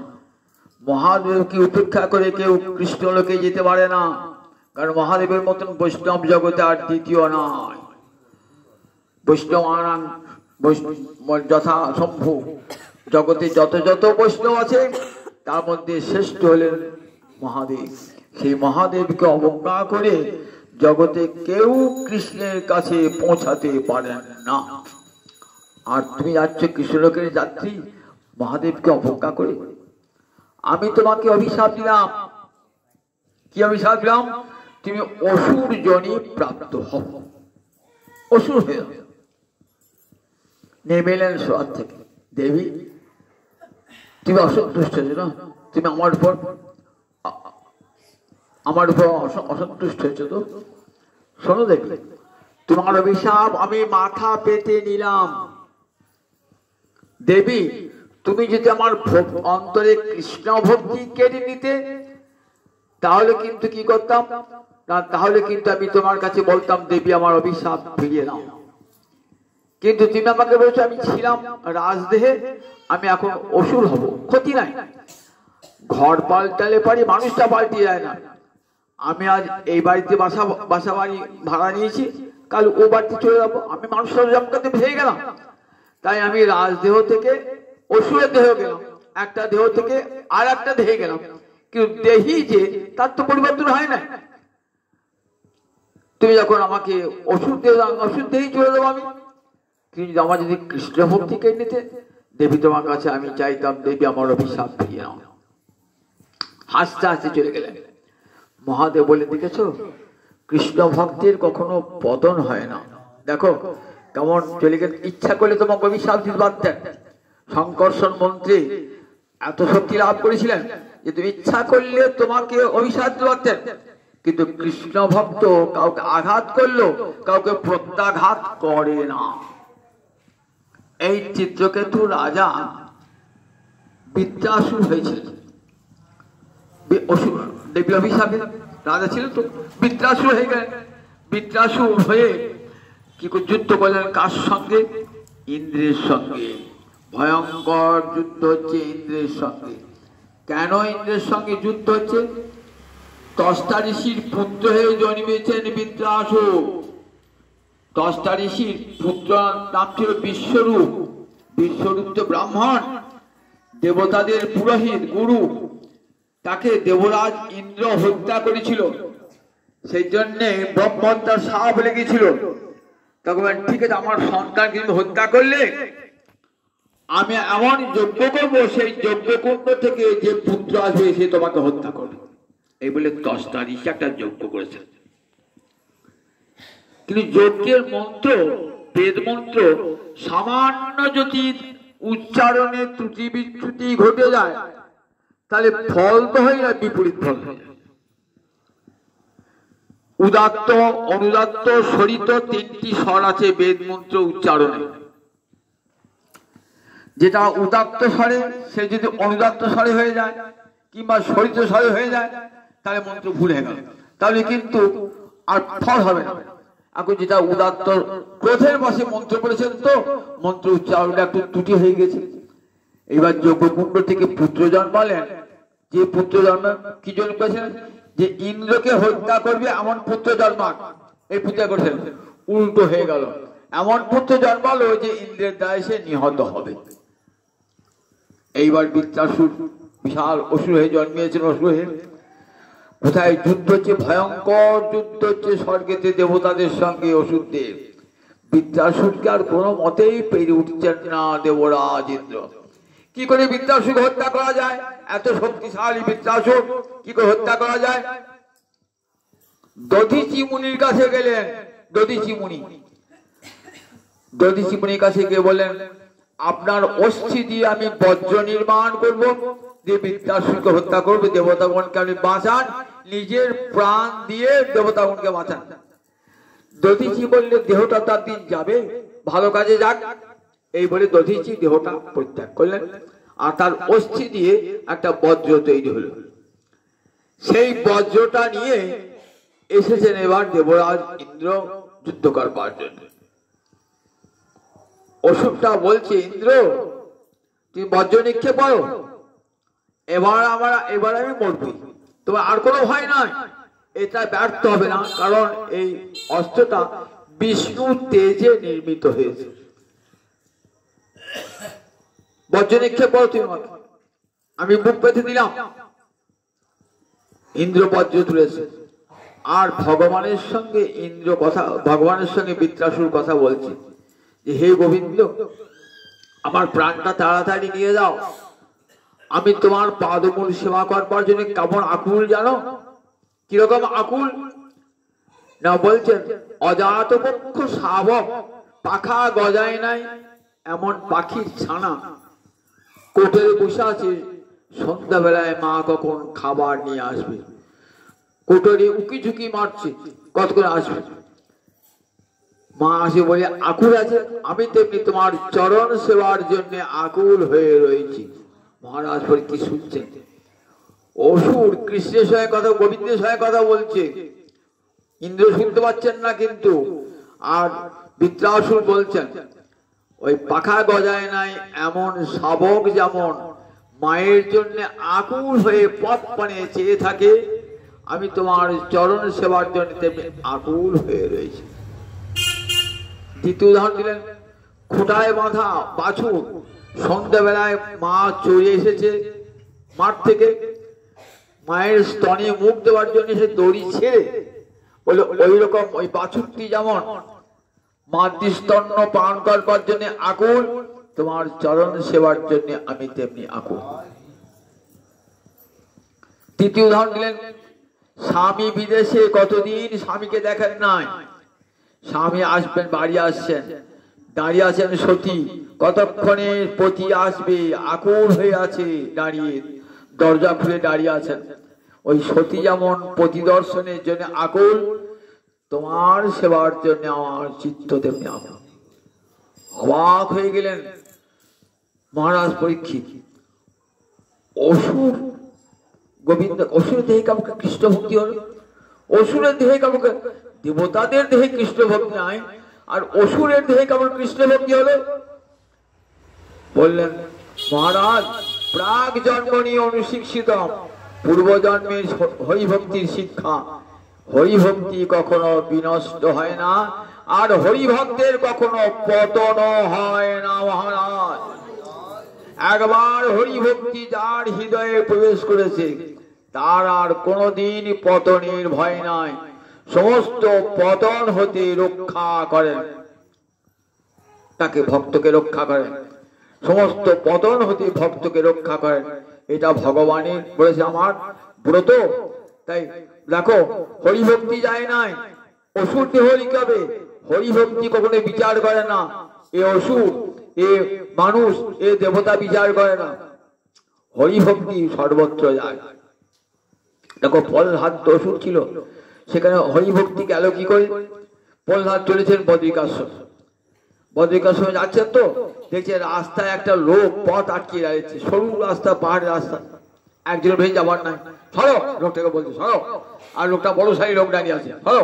Speaker 1: মহাদেবকে উপেক্ষা করে কেউ কৃষ্ণলোকে যেতে পারে না, কারণ মহাদেবের মতন বৈষ্ণব জগতে আর দ্বিতীয় নয়। বৈষ্ণব আনান যথা সম্ভব, জগতে যত যত বৈষ্ণব আছে তার মধ্যে শ্রেষ্ঠ হলেন মহাদেব। সেই মহাদেবকে অবজ্ঞা করে জগতে কেউ কৃষ্ণের কাছে পৌঁছাতে পারেন না। আর তুমি যাচ্ছ কৃষ্ণলোকের যাত্রী, মহাদেবকে অবজ্ঞা করে। আমি তোমাকে অভিশাপ দিলাম। কি অভিশাপ দিলাম? তুমি অসুর জনি প্রাপ্ত হও, অসুর হয়ে নেমে এলেন স্বর্গ থেকে। দেবী তুমি অসন্তুষ্ট হয়েছো না, তুমি আমার উপর অসন্তুষ্ট হয়েছো তো? শোনো দেবী, তোমার অভিশাপ আমি মাথা পেতে নিলাম। দেবী তুমি যদি আমার অন্তরে কৃষ্ণ ভক্তি কেড়ে নিতে, তাহলে কিন্তু কি করতাম না, তাহলে কিন্তু আমি তোমার কাছে বলতাম দেবী আমার অভিশাপ ফিরিয়ে নাও। কিন্তু তুমি আমাকে বলছো আমি ছিলাম রাজদেহে, আমি এখন অসুর হব, ক্ষতি নাই। ঘর পাল্টালে পারি, মানুষটা পাল্টিয়ে যায় না। আমি আজ এই বাড়িতে বাসা বাড়ি ভাড়া নিয়েছি, কাল ও বাড়িতে চলে যাবো, আমি মানুষের জন্ম করতে ভেঙে গেলাম। তাই আমি রাজদেহ থেকে অসুরের দেহ গেলাম, একটা দেহ থেকে আর একটা দেহে গেলাম, কিন্তু দেহি যে তার তো পরিবর্তন হয় না। তুমি যখন আমাকে ওষুধ দেহ, ওষুধ দেহি চলে যাবো আমি। কিন্তু আমার যদি কৃষ্ণ ভক্তি কেড়ে নিতে, দেবী তোমার কাছে আমি চাইতাম, দেবী আমার অভিশাপ ফিরিয়ে নাও। হাসতে হাসতে চলে গেলেন। মহাদেব বলে, দেখেছ কৃষ্ণ ভক্তের কখনো পতন হয় না। দেখো কেমন চলে গেলেন। ইচ্ছা করলে তোমাকে অভিশাপ দিতে পারতেন। সংকর্ষণ মন্ত্রী এত শক্তি লাভ করেছিলেন যে তুমি ইচ্ছা করলে তোমাকে অভিশাপ দিতে পারতেন, কিন্তু কৃষ্ণ ভক্ত কাউকে আঘাত করলো কাউকে প্রত্যাঘাত করে না। এই চিত্রকেতু রাজা বৃত্রাসুর হয়েছিল। দেবী অভিশাপে রাজা ছিল তো বৃত্রাসুর হয়ে গেলেন। বৃত্রাসুর হয়ে কি করে যুদ্ধ করলেন? কার সঙ্গে? ইন্দ্রের সঙ্গে। ভয়ঙ্কর যুদ্ধ হচ্ছে ইন্দ্রের সঙ্গে। কেন ইন্দ্রের সঙ্গে যুদ্ধ হচ্ছে? ত্বষ্টা ঋষির পুত্র হয়ে জন্মেছেন বৃত্রাসুর। ত্বষ্টা ঋষির পুত্র নাম ছিল বিশ্বরূপ। বিশ্বরূপ তো ব্রাহ্মণ, দেবতাদের পুরোহিত গুরু। তাকে দেবরাজ ইন্দ্র হত্যা করেছিল। সেই জন্যে ব্রহ্মহত্যার সাপ লেগেছিল। তখন ঠিক আছে, আমার সন্তান কিন্তু হত্যা করলে আমি এমন যজ্ঞ করবো, সেই যজ্ঞকুণ্ড থেকে যে পুত্র আসবে সে তোমাকে হত্যা করবে। এই বলে ত্বষ্টা ঋষি একটা যজ্ঞ করেছেন। কিন্তু যজ্ঞের মন্ত্র, বেদ মন্ত্র সামান্য যদি উচ্চারণে ত্রুটি বিচ্যুতি ঘটে যায় তাহলে ফল তো হয় না, বিপরীত ফল হয়। উদাত্ত, অনুদাত্ত, সরিত তিনটি স্বর আছে বেদ মন্ত্র উচ্চারণে। যেটা উদাত্ত স্বরে সে যদি অনুদাত্ত স্বরে হয়ে যায় কিংবা সরিত স্বরে হয়ে যায় তাহলে মন্ত্র ভুল হয়ে গেল, তাহলে কিন্তু আর ফল হবে না। এখন যেটা উদাত্ত ক্রোধের বসে মন্ত্র পড়েছেন তো মন্ত্র উচ্চারণে একটু ত্রুটি হয়ে গেছে। এবার যজ্ঞকুণ্ড থেকে পুত্র জন্মালেন। যে পুত্র জন্ম কি জন্য করেছিলেন? যে ইন্দ্রকে হত্যা করবে এমন পুত্র জন্মাক, এই পুত্র করেছেন। উল্টো হয়ে গেল, এমন পুত্র জন্মালো যে ইন্দ্রের দ্বারা সে নিহত হবে। এইবার বৃত্রাসুর বিশাল অসুর হয়ে জন্মিয়েছেন। অসুর হয়ে কোথায় যুদ্ধ হচ্ছে? ভয়ঙ্কর যুদ্ধ হচ্ছে স্বর্গেতে দেবতাদের সঙ্গে অসুরদের। বৃত্রাসুরকে আর কোনো মতেই পেরে উঠছেন না দেবরাজ ইন্দ্র। কি করে বৃত্রাসুরকে হত্যা করা যায়? এত শক্তিশালী বৃত্রাসুর কি করে হত্যা করা যায়? দধিচি মুনির কাছে গেলেন। দধিচি মুনির কাছে গিয়ে বলেন, আপনার অস্থি দিয়ে আমি বজ্র নির্মাণ করব, দিয়ে বৃত্রাসুরকে হত্যা করবে, দেবতাগণকে আপনি বাঁচান, নিজের প্রাণ দিয়ে দেবতাগণকে বাঁচান। দধিচি বললে, দেহটা তার দিন যাবে, ভালো কাজে যাক। এই বলে দধিচি দেহটা পরিত্যাগ করলেন, আর তার অস্থি দিয়ে একটা বজ্র তৈরি হলো। সেই বজ্রটা নিয়ে এসেছেন এবার দেবরাজ ইন্দ্র যুদ্ধ করবার জন্য। অসুরটা বলছে, ইন্দ্র তুমি বজ্র নিক্ষেপ করো, এবার আমি মরবি, তোমার আর কোনো ভয় নয়। এটা ব্যর্থ হবে না, কারণ এই অস্ত্রটা বিষ্ণু তেজে নির্মিত হয়েছে। বজ্র নিক্ষেপ করো তুমি, আমি বুক পেতে দিলাম। ইন্দ্র বজ্র তুলেছে, আর ভগবানের সঙ্গে ভগবানের সঙ্গে বৃত্রাসুর কথা বলছে যে, হে গোবিন্দ, আমার প্রাণটা তাড়াতাড়ি নিয়ে যাও, আমি তোমার পাদমূল সেবা করবার জন্য কেমন আকুল জানো? কিরকম আকুল না, বলছেন অজাত পক্ষ শাবক, পাখা গজায় নাই এমন পাখির ছানা কোটরে বসে আছে, সন্ধ্যাবেলায় মা কখন খাবার নিয়ে আসবে। কোটরে উকি ঝুঁকি মারছে, কত করে আসবে। মা আসে বলে আকুল আছে, আমি তেমনি তোমার চরণ সেবার জন্য আকুল হয়ে রয়েছি। মহারাজ বলে, কি শুনছেন? অসুর কৃষ্ণের সঙ্গে কথা, গোবিন্দের সঙ্গে কথা বলছে। ইন্দ্র শুনতে পাচ্ছেন না কিন্তু। আর বৃত্রাসুর বলছেন, ওই পাখা গজায় নাই এমন শাবক যেমন মায়ের জন্য আকুল হয়ে পথ পানে চেয়ে থাকে, আমি তোমার চরণ সেবার জন্য তেমনি আকুল হয়ে রয়েছি। দ্বিতীয় উদাহরণ দিলেন, খুঁটায় বাঁধা বাছুর, সন্ধ্যাবেলায় মা চলে এসেছে মাঠ থেকে, মায়ের স্তনে মুখ দেওয়ার জন্য সে দড়ি ছেড়ে বলে, ওই রকম ওই বাছুরটি যেমন মাতৃস্তন্য পান করবার জন্য আকুল, তোমার চরণ সেবার জন্য আমি তেমনি আকুল। তৃতীয় উদাহরণ দিলেন, স্বামী বিদেশে কতদিন স্বামীকে দেখেন নাই, স্বামী আসবেন, বাড়ি আসছেন, দাঁড়িয়ে আছেন সতী, কতক্ষণে পতি আসবে আকুল হয়ে আছে দাঁড়িয়ে, দরজা খুলে দাঁড়িয়ে আছেন। ওই সতী যেমন পতি দর্শনের জন্য আকুল, তোমার সেবার জন্য আমার চিত্ত তেমনি আকুল। অবাক হয়ে গেলেন মহারাজ পরীক্ষিত। অসুর গোবিন্দ, অসুরের দেহে কাউকে কৃষ্ণ ভক্তি হলো, অসুরের দেহে কাউকে, দেবতাদের দেহে কৃষ্ণ ভক্তি নাই, আর অসুরের দেহে কেমন কৃষ্ণ ভক্তি হলো? বললেন মহারাজ, প্রাগ জন্মনি অনুশিক্ষিত, পূর্বজন্মের হরিভক্তির শিক্ষা। হরিভক্তি কখনো বিনষ্ট হয় না, আর হরিভক্তের কখনো পতন হয় না মহারাজ। একবার হরিভক্তি যার হৃদয়ে প্রবেশ করেছে তার আর কোনদিন পতনের ভয় নাই। সমস্ত পতন হতে রক্ষা করেন, তাকে ভক্তকে রক্ষা করেন, সমস্ত পতন হতে ভক্তকে রক্ষা করেন। এটা ভগবানের বলেছে আমার ব্রত। তাই দেখো, হরিভক্তি যায় নাই, অসুর দেহ লিখাবে। হরিভক্তি কখনো বিচার করে না, এ অসুর, এ মানুষ, এ দেবতা বিচার করে না, হরিভক্তি সর্বত্র যায়। দেখো প্রহ্লাদ অসুর ছিল, সেখানে হরিভক্তি গেল কি করে? প্রহ্লাদ চলেছেন বদ্রিকাশ্রম, বদ্রিকাশ্রমে যাচ্ছেন তো দেখছে রাস্তায় একটা লোক পথ আটকিয়ে দাঁড়িয়েছে, সরু রাস্তা, পাহাড়ের রাস্তা, একজনের ভেঙে যাবার নাই, সরো, লোকটাকে বলছে সরো, আর লোকটা বড় সারি লোক দাঁড়িয়ে আছে, সরো,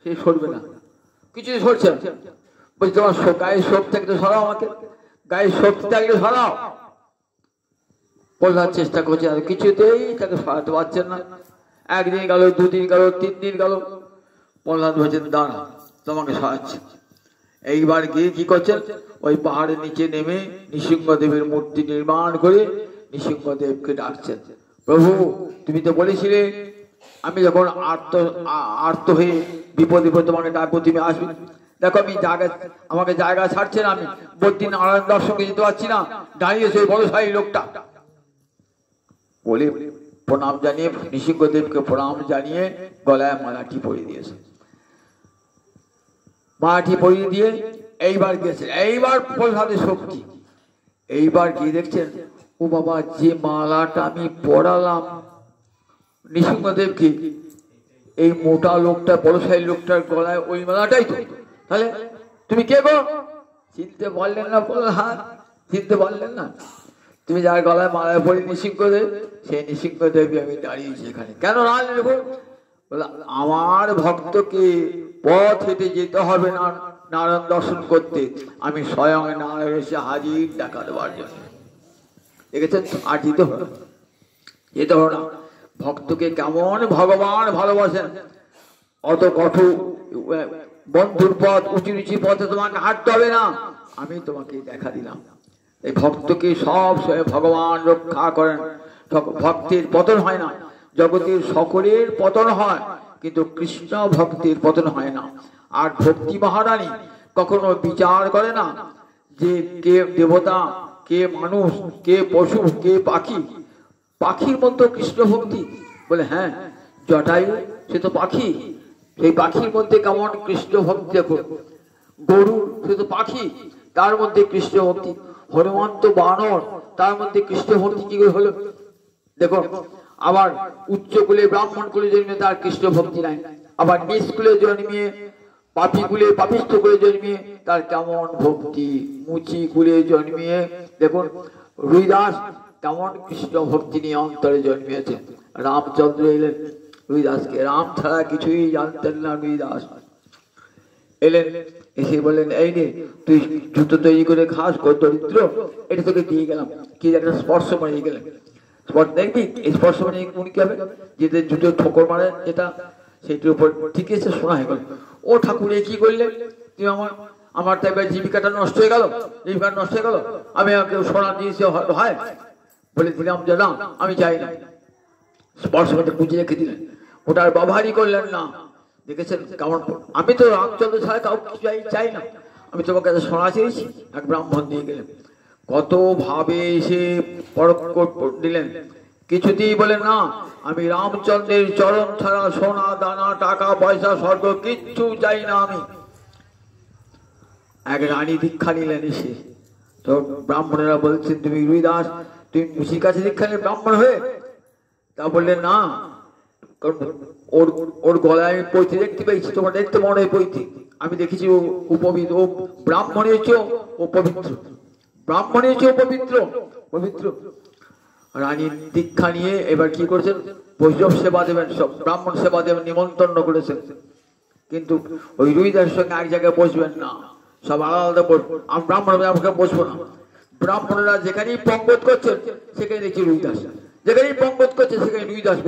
Speaker 1: সে সরবে না, কিছুই সরছে। বলছি তোমার গায়ে শোক থাকলে সরাও, আমাকে গায়ে শক্তি থাকলে সরাও। প্রহ্লাদ চেষ্টা করছে, আর কিছুতেই তাকে সরাতে পারছেন না। একদিন গেল, দুদিন গেল, 3 দিন গেল, প্রহ্লাদ বলছেন দাঁড়া, তোমাকে সরাচ্ছে। এইবার গিয়ে কি করছেন, ওই পাহাড়ের নিচে নেমে নৃসিংহদেবের মূর্তি নির্মাণ করে নৃসিংহদেবকে ডাকছেন, প্রভু তুমি তো বলেছিলে আমি যখন আর্ত হয়ে বিপদে পড়ে তোমাকে ডাকবো, তুমি আসবে। দেখো আমি জায়গা, আমাকে জায়গা ছাড়ছে না, আমি বদ্রী নারায়ণ দর্শনকে যেতে পারছি না, দাঁড়িয়েছে ওই বড় সারি লোকটা। বলে প্রণাম জানিয়ে, নৃসিংহদেবকে প্রণাম জানিয়ে গলায় মালাটি পরিয়ে দিয়েছে। মালাটি পরিয়ে দিয়ে এইবার গেছে, এইবার প্রহ্লাদের শক্তি। এইবার গিয়ে দেখছেন, ও বাবা, যে মালাটা আমি পরালাম নৃসিংহদেবকে, এই মোটা লোকটা, বড় সাইজ লোকটার গলায় ওই মালাটাই তো। তাহলে তুমি কে গো? চিনতে পারলেন না প্রহ্লাদ? চিনতে পারলেন না? তুমি যার গলায় মালায় পড়ি নৃসিংহদেব, সেই নৃসিংহদেবী আমি দাঁড়িয়েছি এখানে। কেন দাঁড়ালে দেখো? আমার ভক্তকে পথ হেঁটে যেতে হবে না নারায়ণ দর্শন করতে, আমি স্বয়ং নারায়ণ এসে হাজির দেখা দেওয়ার জন্য। দেখেছেন? আর যেতে হবে, যেতে হবে না। ভক্তকে কেমন ভগবান ভালোবাসেন। অত কঠোর বন্ধুর পথ, উঁচু নিচু পথে তোমাকে হাঁটতে হবে না, আমি তোমাকে দেখা দিলাম। এই ভক্তকে সব সময় ভগবান রক্ষা করেন। ভক্তের পতন হয় না, জগতের সকলের পতন হয়, কিন্তু কৃষ্ণ ভক্তির পতন হয় না। আর ভক্তি মহারানী কখনো বিচার করে না যে কে দেবতা, কে মানুষ, কে পশু, কে পাখি। পাখির মধ্যে কৃষ্ণ ভক্তি, বলে হ্যাঁ জটায়ু সে তো পাখি, সেই পাখির মধ্যে কেমন কৃষ্ণ ভক্তি। দেখো গরু সে তো পাখি, তার মধ্যে কৃষ্ণ ভক্তি। হনুমান তো বানর, তার মধ্যে কৃষ্ণ ভক্তি কি করে হলো? দেখো, আবার উচ্চ কুলে ব্রাহ্মণ কুলে জন্মে তার কৃষ্ণ ভক্তি নাই, আবার নিচ কুলে জন্মিয়ে পাপি কুলে, পাপিষ্ঠ কুলে জন্মিয়ে তার কেমন ভক্তি। মুচি কুলে জন্মিয়ে দেখুন রুইদাস কেমন কৃষ্ণ ভক্তি নিয়ে অন্তরে জন্মিয়েছে। রামচন্দ্র এলেন রুইদাসকে, রাম ছাড়া কিছুই জানতেন না রুইদাস। এলেন, এসে বললেন এই নে তুই জুতো তৈরি করে খাস, কত দরিদ্র, এটা তোকে দিয়ে গেলাম। কি একটা স্পর্শ মারিয়ে গেলেন, দেখবি এই স্পর্শ মারিয়ে উনি কি হবে, যেটা জুতো ঠোকর মারে যেটা, সেইটির উপর ঠিক আছে শোনা হয়ে গেল। ও ঠাকুর এ কি করলেন, তুই আমার তাই জীবিকাটা নষ্ট হয়ে গেল, জীবিকাটা নষ্ট হয়ে গেল, আমি সোনা দিয়েছি হয় বলে দিলাম যে না আমি চাই না। স্পর্শ করতে পুঁজি রেখে দিলেন, ওটার ব্যবহারই করলেন না। দেখেছেন কেমন? আমি তো রামচন্দ্র ছাড়া কাউকে চাই না, আমি তোমার কাছে শোনা চেয়েছি। এক ব্রাহ্মণ দিয়ে গেলেন, কত ভাবে এসে পরখ দিলেন, কিছুতেই বলে না, আমি রামচন্দ্রের চরণ ছাড়া সোনা দানা টাকা পয়সা স্বর্গ কিচ্ছু চাই না আমি। এক রানী দীক্ষা নিলেন এসে, তো ব্রাহ্মণেরা বলছেন তুমি রুইদাস, তুমি মুশির কাছে দীক্ষা নিলে ব্রাহ্মণ হয়ে? তা বললেন না, ওর গলায় আমি পৈথি দেখতে পেয়েছি, তোমার দেখতে মনে হয় পৈথি, আমি দেখেছি ও উপবিত্র, ও ব্রাহ্মণের চেয়েও ও পবিত্র, ব্রাহ্মণের চেয়েও পবিত্র পবিত্র। রানী দীক্ষা নিয়ে এবার কি করেছেন, বৈষ্ণব সেবা দেবেন, সব ব্রাহ্মণ সেবা দেবেন, নিমন্ত্রণ করেছেন, কিন্তু ওই রুইদাসের সঙ্গে এক জায়গায় বসবেন না, সব আলাদা আলাদা বসবেন। আমি ব্রাহ্মণ বসবো না। ব্রাহ্মণরা যেখানেই পঙ্গত করছেন সেখানে দেখছি রুইদাস, যেখানেই পঙ্গত করছে সেখানে রুইদাস।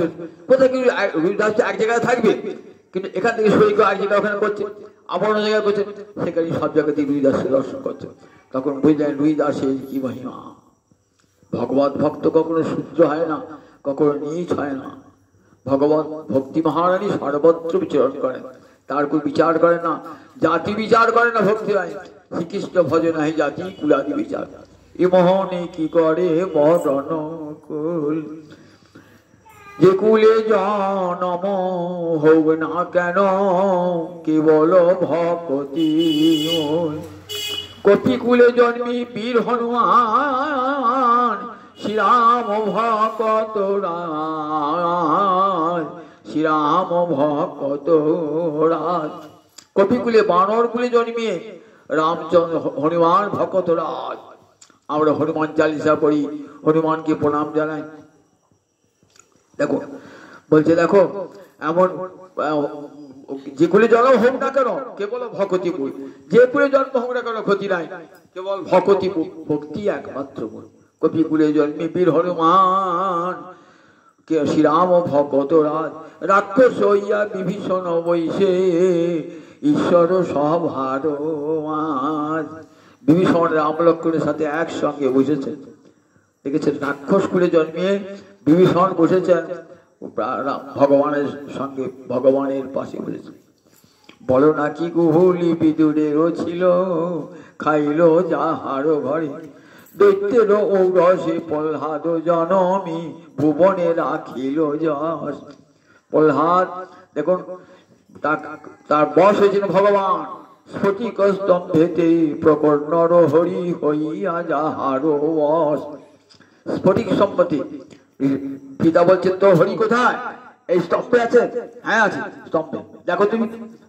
Speaker 1: কোথায় কি রুইদাস এক জায়গায় থাকবে, কিন্তু এখান থেকে সই করে এক জায়গায় ওখানে করছে, আবার অন্য জায়গায় করছে, সেখানে সব জায়গাতে রুইদাসকে দর্শন করছে। তখন বুঝলেন রুইদাসের কি মহিমা। ভগবত ভক্ত কখনো সূর্য হয় না, কখনো নীচ হয় না। ভগবত ভক্তি মহারানী সর্বত্র বিচরণ করেন, তার কোনো বিচার করে না, জাতি বিচার করে না। ভক্তি হয় শ্রীকৃষ্ণ ভজন হয় জাতি কুলাদি বিচার, এ মোহনে কি করে মরণ কুল, যে কুলে জনম হোক না কেন কেবল ভক্তি। কপিকুলে জন্মি বীর হনুমান, শ্রীরাম ভক্ত রাজ, শ্রীরাম ভক্ত রাজ। কপিকুলে বানর কুলে জন্মিয়ে রামচন্দ্র হনুমান ভক্ত রাজ। আমরা হনুমান চালিসা পড়ি, হনুমানকে প্রণাম জানাই। দেখো বলছে, দেখো এমন যে কুলে জন্ম হোক না কেন কেবল ভক্তি কুল, যে কুলে জন্ম হোক না কেন ক্ষতি নাই, কেবল ভক্তি ভক্তি একমাত্র মূল। কপি কুলে জন্মে বীর হনুমান, কে শ্রীরাম ভক্ত রাজ। রাক্ষস হইয়া বিভীষণ বৈশে ঈশ্বর সভার মাঝ। বিভীষণ রাম লক্ষ্মণের সাথে একসঙ্গে বসেছেন, দেখেছেন রাক্ষস কুলে জন্মিয়ে বিভীষণ বসেছেন ভগবানের সঙ্গে, ভগবানের পাশে বসেছেন। বলো নাকি গুহুলি বিদুরেরও ছিল, খাইল যাহার ঘরে, দৈত্যের ঔরসে প্রহ্লাদ জনমী, ভুবনে রাখিল যশ। প্রহ্লাদ দেখুন তার বশ হয়েছিল ভগবান, স্ফটিক স্তম্ভেতে প্রকট নর হরি হইয়া যাহার বশ। স্ফটিক সম্পত্তি, পিতা বলছেন তো হরি কোথায়, এই স্তম্ভে আছে? হ্যাঁ আছে স্তম্ভে, দেখো তুমি।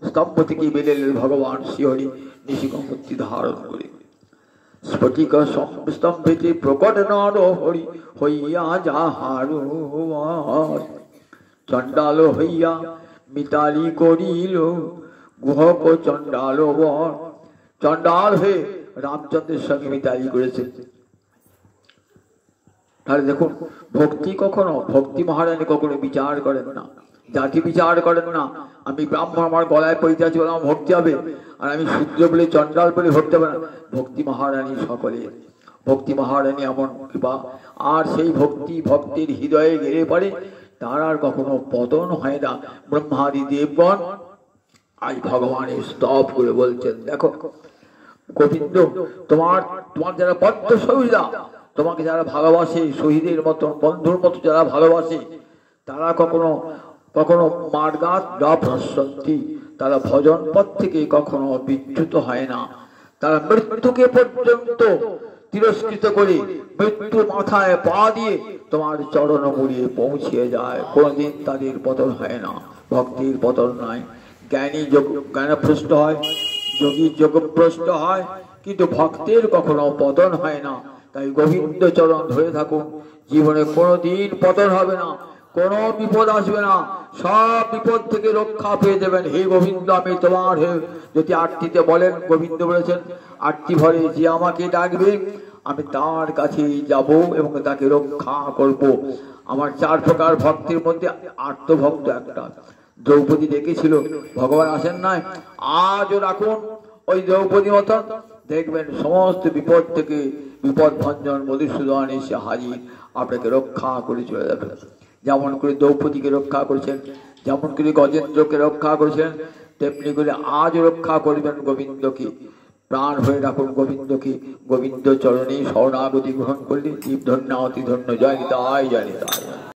Speaker 1: স্তম্ভ থেকে বেরোলেন ভগবান শ্রীহরি নিশিকম্পত্তি ধারণ করে। স্ফটিক স্তম্ভেতে প্রকট নর হরি হইয়া যাহার বশ। চণ্ডাল হইয়া মিতালি করিল গুহক চণ্ডাল বর। চণ্ডাল হয়ে রামচন্দ্রের সঙ্গে মিতালি করেছে। তাহলে দেখুন ভক্তি কখনো, ভক্তি মহারানী কখনো বিচার করেন না, জাতি বিচার করেন না। আমি ব্রাহ্মণ, আমার গলায় পৈতে আছে বলে আমার ভক্তি হবে, আর আমি শূদ্র বলে চণ্ডাল বলে ভক্তি হবে না। ভক্তি মহারানী সকলে, ভক্তি মহারানী এমন কৃপা, আর সেই ভক্তি ভক্তের হৃদয়ে গেলে পড়ে, তার আর কখনো পতন হয় না। ব্রহ্মাদি দেবগণ আজ ভগবানের স্তব করে বলছেন, দেখো গোবিন্দ, তোমার যারা বদ্ধ সহিদা, তোমাকে যারা ভালোবাসে, শহীদের মতো বন্ধুর মতো যারা ভালোবাসে, তারা কখনো কখনো মার্গাত ভ্রষ্টন্তি, তারা ভজন পথ থেকে কখনো বিচ্যুত হয় না। তারা মৃত্যুকে পর্যন্ত তিরস্কৃত করে মৃত্যুর মাথায় পা দিয়ে তোমার চরণ মুড়িয়ে পৌঁছিয়ে যায়, কোনদিন তাদের পতন হয় না। ভক্তির পতন নাই। জ্ঞানী জ্ঞানভ্রষ্ট হয়, যোগী যোগভ্রষ্ট হয়, কিন্তু ভক্তের কখনো পতন হয় না। তাই গোবিন্দ চরণ ধরে থাকুন, জীবনে কোনোদিন পতন হবে না, কোনো বিপদ আসবে না, সব বিপদ থেকে রক্ষা পেয়ে যাবেন। হে গোবিন্দ আমি তোমার, হে যদি আরতিতে বলেন, গোবিন্দ বলেছেন আরতি ভরে যে আমাকে ডাকবে আমি তার কাছে যাব এবং তাকে রক্ষা করব। আমার চার প্রকার ভক্তের মধ্যে আর্তভক্ত একটা। দ্রৌপদী ডেকেছিল, ভগবান আসেন নাই, আজও রাখুন ওই দ্রৌপদী মতন, দেখবেন সমস্ত বিপদ থেকে বিপদ ভঞ্জন মধুসূদন এসে হাজির, আপনাকে রক্ষা করে চলে যাবে। যেমন করে দ্রৌপদীকে রক্ষা করেছেন, যেমন করে গজেন্দ্রকে রক্ষা করেছেন, তেমনি করে আজ রক্ষা করবেন গোবিন্দকে। প্রাণ হয়ে রাখুন গোবিন্দকে। গোবিন্দ চরণে শরণাগতি গ্রহণ করলে জীব ধন্য অতি ধন্য। জয় নিতাই, জয় নিতাই।